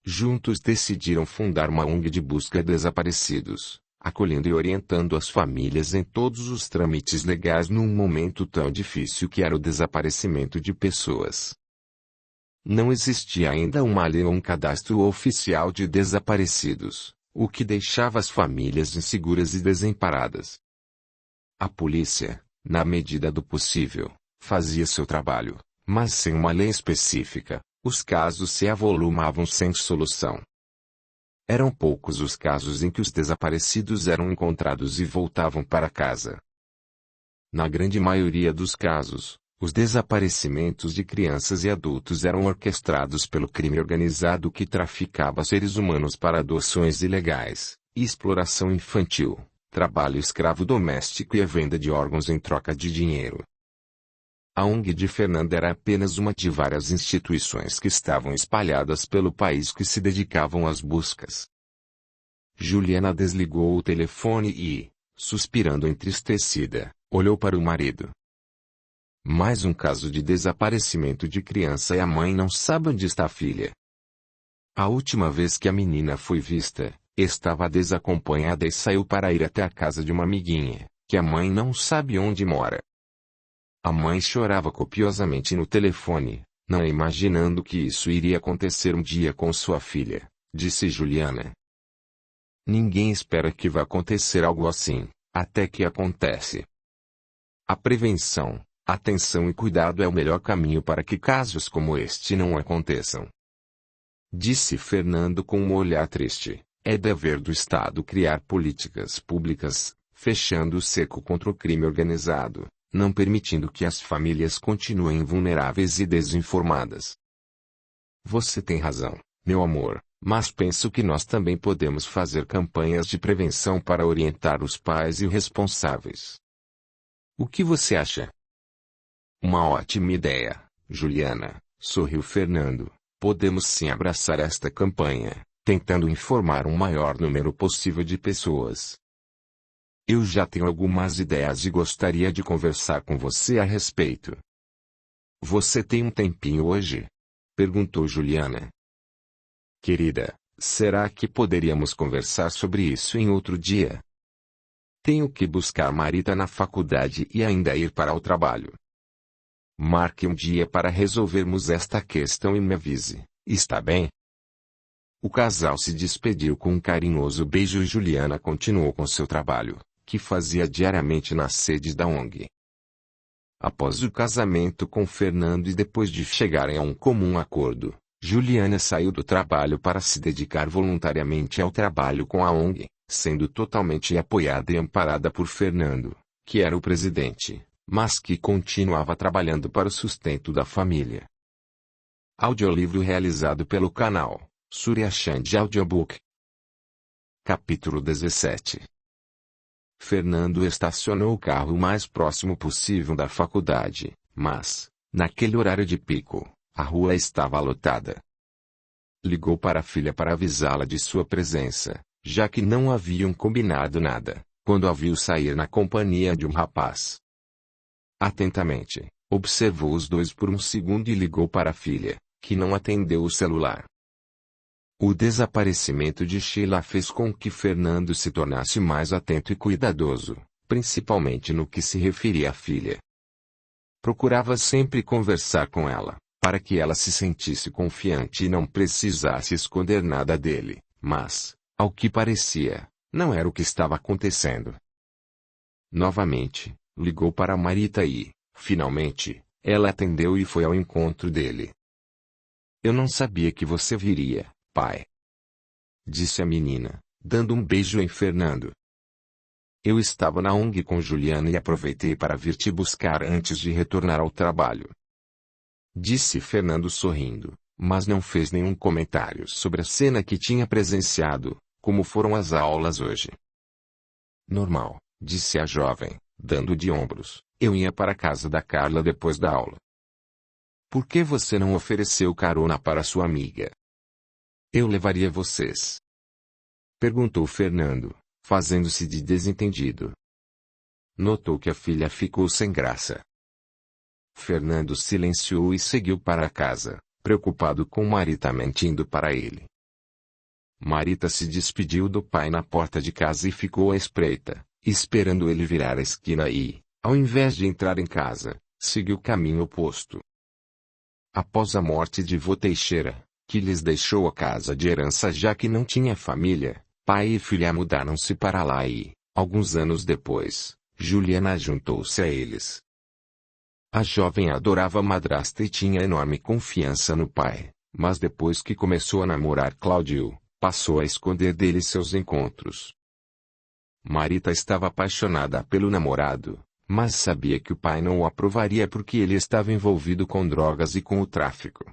Juntos decidiram fundar uma ONG de busca a desaparecidos, acolhendo e orientando as famílias em todos os trâmites legais num momento tão difícil que era o desaparecimento de pessoas. Não existia ainda uma lei ou um cadastro oficial de desaparecidos, o que deixava as famílias inseguras e desamparadas. A polícia, na medida do possível, fazia seu trabalho, mas sem uma lei específica, os casos se avolumavam sem solução. Eram poucos os casos em que os desaparecidos eram encontrados e voltavam para casa. Na grande maioria dos casos, os desaparecimentos de crianças e adultos eram orquestrados pelo crime organizado que traficava seres humanos para adoções ilegais, exploração infantil, trabalho escravo doméstico e a venda de órgãos em troca de dinheiro. A ONG de Fernanda era apenas uma de várias instituições que estavam espalhadas pelo país que se dedicavam às buscas. Juliana desligou o telefone e, suspirando entristecida, olhou para o marido. Mais um caso de desaparecimento de criança e a mãe não sabe onde está a filha. A última vez que a menina foi vista, estava desacompanhada e saiu para ir até a casa de uma amiguinha, que a mãe não sabe onde mora. A mãe chorava copiosamente no telefone, não imaginando que isso iria acontecer um dia com sua filha, disse Juliana. Ninguém espera que vá acontecer algo assim, até que acontece. A prevenção, atenção e cuidado é o melhor caminho para que casos como este não aconteçam. Disse Fernando com um olhar triste. É dever do Estado criar políticas públicas, fechando o cerco contra o crime organizado, não permitindo que as famílias continuem vulneráveis e desinformadas. Você tem razão, meu amor, mas penso que nós também podemos fazer campanhas de prevenção para orientar os pais e os responsáveis. O que você acha? Uma ótima ideia, Juliana, sorriu Fernando. Podemos sim abraçar esta campanha, tentando informar um maior número possível de pessoas. Eu já tenho algumas ideias e gostaria de conversar com você a respeito. Você tem um tempinho hoje? Perguntou Juliana. Querida, será que poderíamos conversar sobre isso em outro dia? Tenho que buscar Marita na faculdade e ainda ir para o trabalho. Marque um dia para resolvermos esta questão e me avise, está bem? O casal se despediu com um carinhoso beijo e Juliana continuou com seu trabalho, que fazia diariamente nas sedes da ONG. Após o casamento com Fernando e depois de chegarem a um comum acordo, Juliana saiu do trabalho para se dedicar voluntariamente ao trabalho com a ONG, sendo totalmente apoiada e amparada por Fernando, que era o presidente, mas que continuava trabalhando para o sustento da família. Audiolivro realizado pelo canal Surya Chand Audiobook. Capítulo 17. Fernando estacionou o carro o mais próximo possível da faculdade, mas, naquele horário de pico, a rua estava lotada. Ligou para a filha para avisá-la de sua presença, já que não haviam combinado nada, quando a viu sair na companhia de um rapaz. Atentamente, observou os dois por um segundo e ligou para a filha, que não atendeu o celular. O desaparecimento de Sheila fez com que Fernando se tornasse mais atento e cuidadoso, principalmente no que se referia à filha. Procurava sempre conversar com ela, para que ela se sentisse confiante e não precisasse esconder nada dele, mas, ao que parecia, não era o que estava acontecendo. Novamente, ligou para Marita e, finalmente, ela atendeu e foi ao encontro dele. "Eu não sabia que você viria, pai", disse a menina, dando um beijo em Fernando. "Eu estava na ONG com Juliana e aproveitei para vir te buscar antes de retornar ao trabalho", disse Fernando sorrindo, mas não fez nenhum comentário sobre a cena que tinha presenciado, como foram as aulas hoje. "Normal", disse a jovem, dando de ombros, "eu ia para a casa da Carla depois da aula." "Por que você não ofereceu carona para sua amiga?" "Eu levaria vocês?" perguntou Fernando, fazendo-se de desentendido. Notou que a filha ficou sem graça. Fernando silenciou e seguiu para casa, preocupado com Marita mentindo para ele. Marita se despediu do pai na porta de casa e ficou à espreita, esperando ele virar a esquina e, ao invés de entrar em casa, seguiu o caminho oposto. Após a morte de vô Teixeira, que lhes deixou a casa de herança já que não tinha família, pai e filha mudaram-se para lá e, alguns anos depois, Juliana juntou-se a eles. A jovem adorava a madrasta e tinha enorme confiança no pai, mas depois que começou a namorar Cláudio, passou a esconder dele seus encontros. Marita estava apaixonada pelo namorado, mas sabia que o pai não o aprovaria porque ele estava envolvido com drogas e com o tráfico.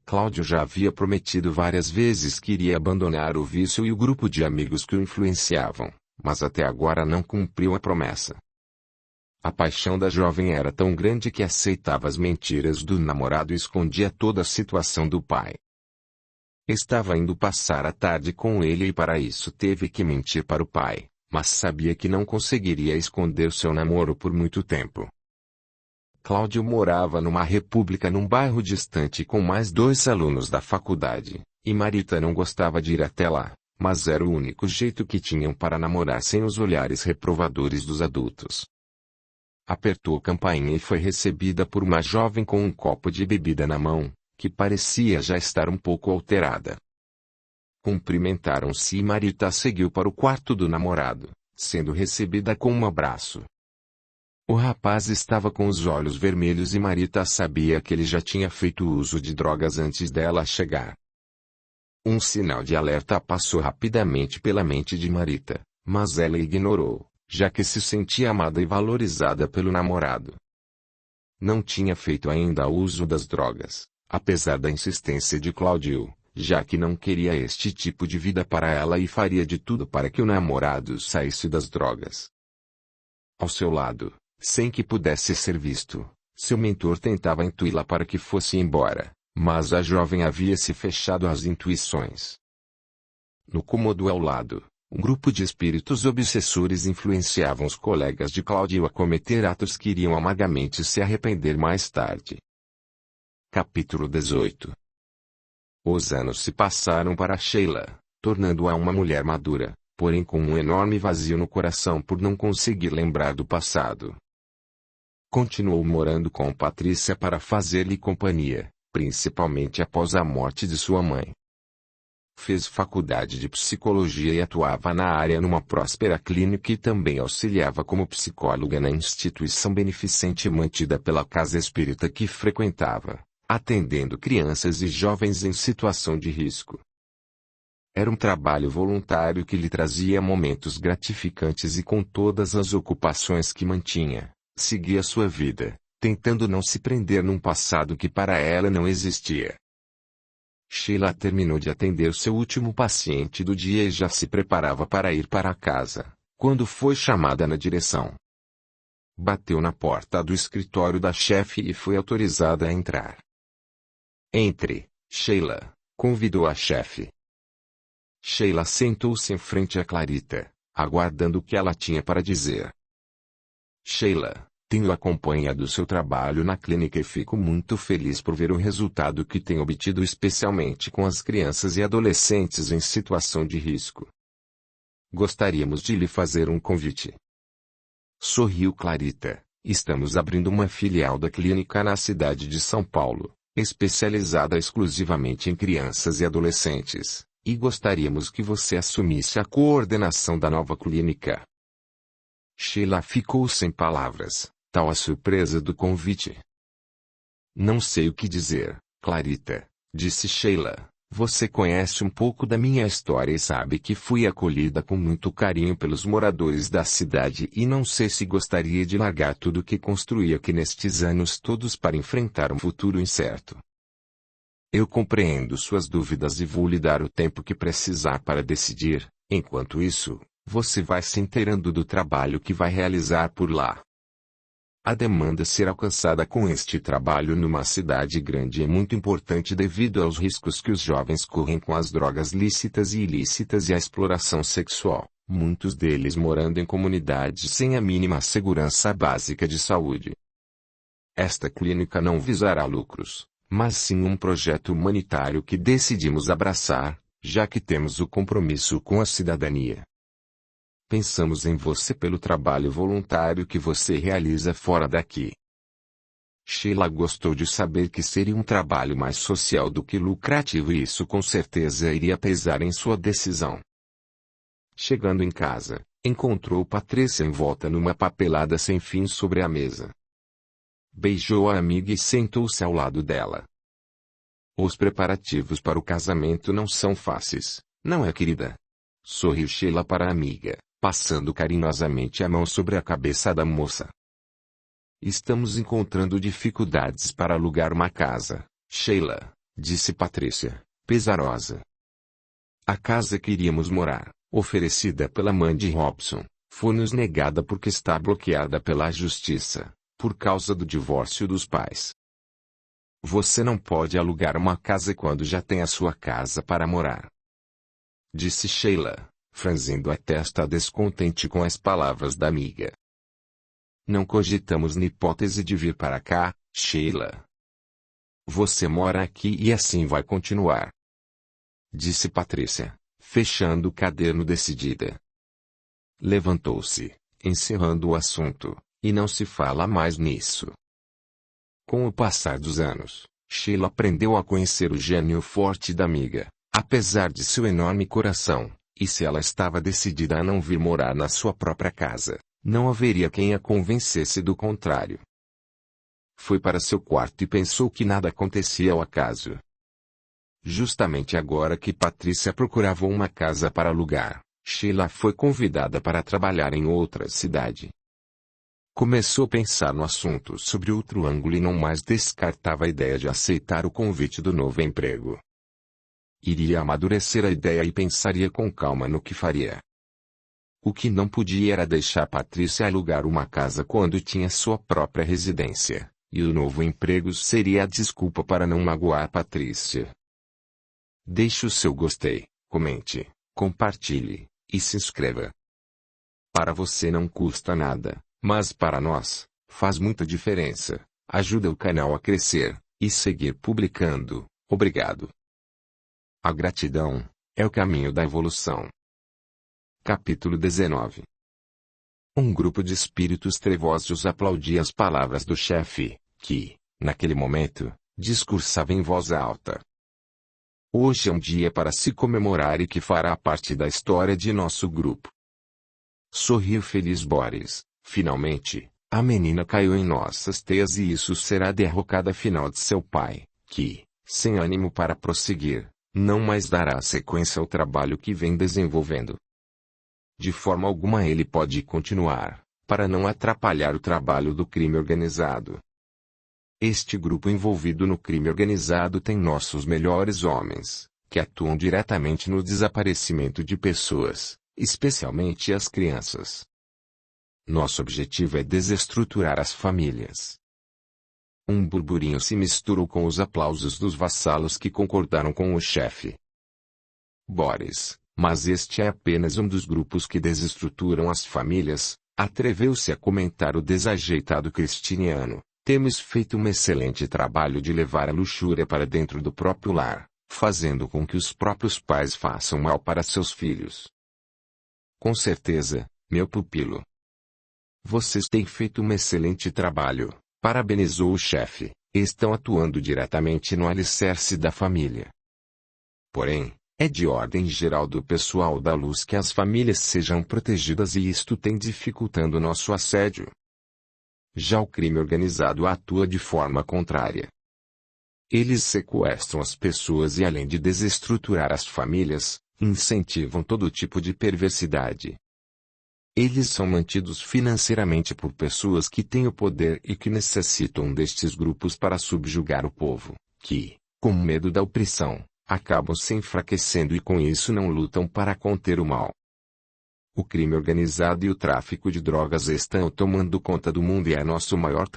Cláudio já havia prometido várias vezes que iria abandonar o vício e o grupo de amigos que o influenciavam, mas até agora não cumpriu a promessa. A paixão da jovem era tão grande que aceitava as mentiras do namorado e escondia toda a situação do pai. Estava indo passar a tarde com ele e para isso teve que mentir para o pai, mas sabia que não conseguiria esconder seu namoro por muito tempo. Cláudio morava numa república num bairro distante com mais 2 alunos da faculdade, e Marita não gostava de ir até lá, mas era o único jeito que tinham para namorar sem os olhares reprovadores dos adultos. Apertou a campainha e foi recebida por uma jovem com um copo de bebida na mão, que parecia já estar um pouco alterada. Cumprimentaram-se e Marita seguiu para o quarto do namorado, sendo recebida com um abraço. O rapaz estava com os olhos vermelhos e Marita sabia que ele já tinha feito uso de drogas antes dela chegar. Um sinal de alerta passou rapidamente pela mente de Marita, mas ela ignorou, já que se sentia amada e valorizada pelo namorado. Não tinha feito ainda uso das drogas, apesar da insistência de Cláudio, já que não queria este tipo de vida para ela e faria de tudo para que o namorado saísse das drogas. Ao seu lado, sem que pudesse ser visto, seu mentor tentava intuí-la para que fosse embora, mas a jovem havia se fechado às intuições. No cômodo ao lado, um grupo de espíritos obsessores influenciavam os colegas de Cláudio a cometer atos que iriam amargamente se arrepender mais tarde. Capítulo 18. Os anos se passaram para Sheila, tornando-a uma mulher madura, porém com um enorme vazio no coração por não conseguir lembrar do passado. Continuou morando com Patrícia para fazer-lhe companhia, principalmente após a morte de sua mãe. Fez faculdade de psicologia e atuava na área numa próspera clínica e também auxiliava como psicóloga na instituição beneficente mantida pela casa espírita que frequentava, atendendo crianças e jovens em situação de risco. Era um trabalho voluntário que lhe trazia momentos gratificantes e com todas as ocupações que mantinha, seguia sua vida, tentando não se prender num passado que para ela não existia. Sheila terminou de atender seu último paciente do dia e já se preparava para ir para casa, quando foi chamada na direção. Bateu na porta do escritório da chefe e foi autorizada a entrar. "Entre, Sheila", convidou a chefe. Sheila sentou-se em frente a Clarita, aguardando o que ela tinha para dizer. "Sheila, tenho acompanhado seu trabalho na clínica e fico muito feliz por ver o resultado que tem obtido especialmente com as crianças e adolescentes em situação de risco. Gostaríamos de lhe fazer um convite." Sorriu Clarita. "Estamos abrindo uma filial da clínica na cidade de São Paulo, especializada exclusivamente em crianças e adolescentes, e gostaríamos que você assumisse a coordenação da nova clínica." Sheila ficou sem palavras, tal a surpresa do convite. "Não sei o que dizer, Clarita", disse Sheila. "Você conhece um pouco da minha história e sabe que fui acolhida com muito carinho pelos moradores da cidade e não sei se gostaria de largar tudo que construí aqui nestes anos todos para enfrentar um futuro incerto. Eu compreendo suas dúvidas e vou lhe dar o tempo que precisar para decidir. Enquanto isso, você vai se inteirando do trabalho que vai realizar por lá. A demanda a ser alcançada com este trabalho numa cidade grande é muito importante devido aos riscos que os jovens correm com as drogas lícitas e ilícitas e a exploração sexual, muitos deles morando em comunidades sem a mínima segurança básica de saúde. Esta clínica não visará lucros, mas sim um projeto humanitário que decidimos abraçar, já que temos o compromisso com a cidadania. Pensamos em você pelo trabalho voluntário que você realiza fora daqui." Sheila gostou de saber que seria um trabalho mais social do que lucrativo e isso com certeza iria pesar em sua decisão. Chegando em casa, encontrou Patrícia envolta numa papelada sem fim sobre a mesa. Beijou a amiga e sentou-se ao lado dela. "Os preparativos para o casamento não são fáceis, não é, querida?" Sorriu Sheila para a amiga, passando carinhosamente a mão sobre a cabeça da moça. "Estamos encontrando dificuldades para alugar uma casa, Sheila", disse Patrícia, pesarosa. "A casa que iríamos morar, oferecida pela mãe de Robson, foi-nos negada porque está bloqueada pela justiça, por causa do divórcio dos pais. Você não pode alugar uma casa quando já tem a sua casa para morar", disse Sheila, franzindo a testa descontente com as palavras da amiga. "Não cogitamos na hipótese de vir para cá, Sheila. Você mora aqui e assim vai continuar", disse Patrícia, fechando o caderno decidida. Levantou-se, encerrando o assunto, e não se fala mais nisso. Com o passar dos anos, Sheila aprendeu a conhecer o gênio forte da amiga, apesar de seu enorme coração. E se ela estava decidida a não vir morar na sua própria casa, não haveria quem a convencesse do contrário. Foi para seu quarto e pensou que nada acontecia ao acaso. Justamente agora que Patrícia procurava uma casa para alugar, Sheila foi convidada para trabalhar em outra cidade. Começou a pensar no assunto sob outro ângulo e não mais descartava a ideia de aceitar o convite do novo emprego. Iria amadurecer a ideia e pensaria com calma no que faria. O que não podia era deixar Patrícia alugar uma casa quando tinha sua própria residência, e o novo emprego seria a desculpa para não magoar Patrícia. Deixe o seu gostei, comente, compartilhe, e se inscreva. Para você não custa nada, mas para nós, faz muita diferença. Ajuda o canal a crescer, e seguir publicando. Obrigado. A gratidão é o caminho da evolução. Capítulo 19. Um grupo de espíritos trevosos aplaudia as palavras do chefe, que, naquele momento, discursava em voz alta. "Hoje é um dia para se comemorar e que fará parte da história de nosso grupo." Sorriu feliz Boris. Finalmente, a menina caiu em nossas teias e isso será a derrocada final de seu pai, que, sem ânimo para prosseguir, não mais dará sequência ao trabalho que vem desenvolvendo. De forma alguma ele pode continuar, para não atrapalhar o trabalho do crime organizado. Este grupo envolvido no crime organizado tem nossos melhores homens, que atuam diretamente no desaparecimento de pessoas, especialmente as crianças. Nosso objetivo é desestruturar as famílias. Um burburinho se misturou com os aplausos dos vassalos que concordaram com o chefe Boris, mas este é apenas um dos grupos que desestruturam as famílias, atreveu-se a comentar o desajeitado cristiano. Temos feito um excelente trabalho de levar a luxúria para dentro do próprio lar, fazendo com que os próprios pais façam mal para seus filhos. Com certeza, meu pupilo. Vocês têm feito um excelente trabalho, parabenizou o chefe. Estão atuando diretamente no alicerce da família. Porém, é de ordem geral do pessoal da luz que as famílias sejam protegidas e isto tem dificultando nosso assédio. Já o crime organizado atua de forma contrária. Eles sequestram as pessoas e, além de desestruturar as famílias, incentivam todo tipo de perversidade. Eles são mantidos financeiramente por pessoas que têm o poder e que necessitam destes grupos para subjugar o povo, que, com medo da opressão, acabam se enfraquecendo e com isso não lutam para conter o mal. O crime organizado e o tráfico de drogas estão tomando conta do mundo e é nosso maior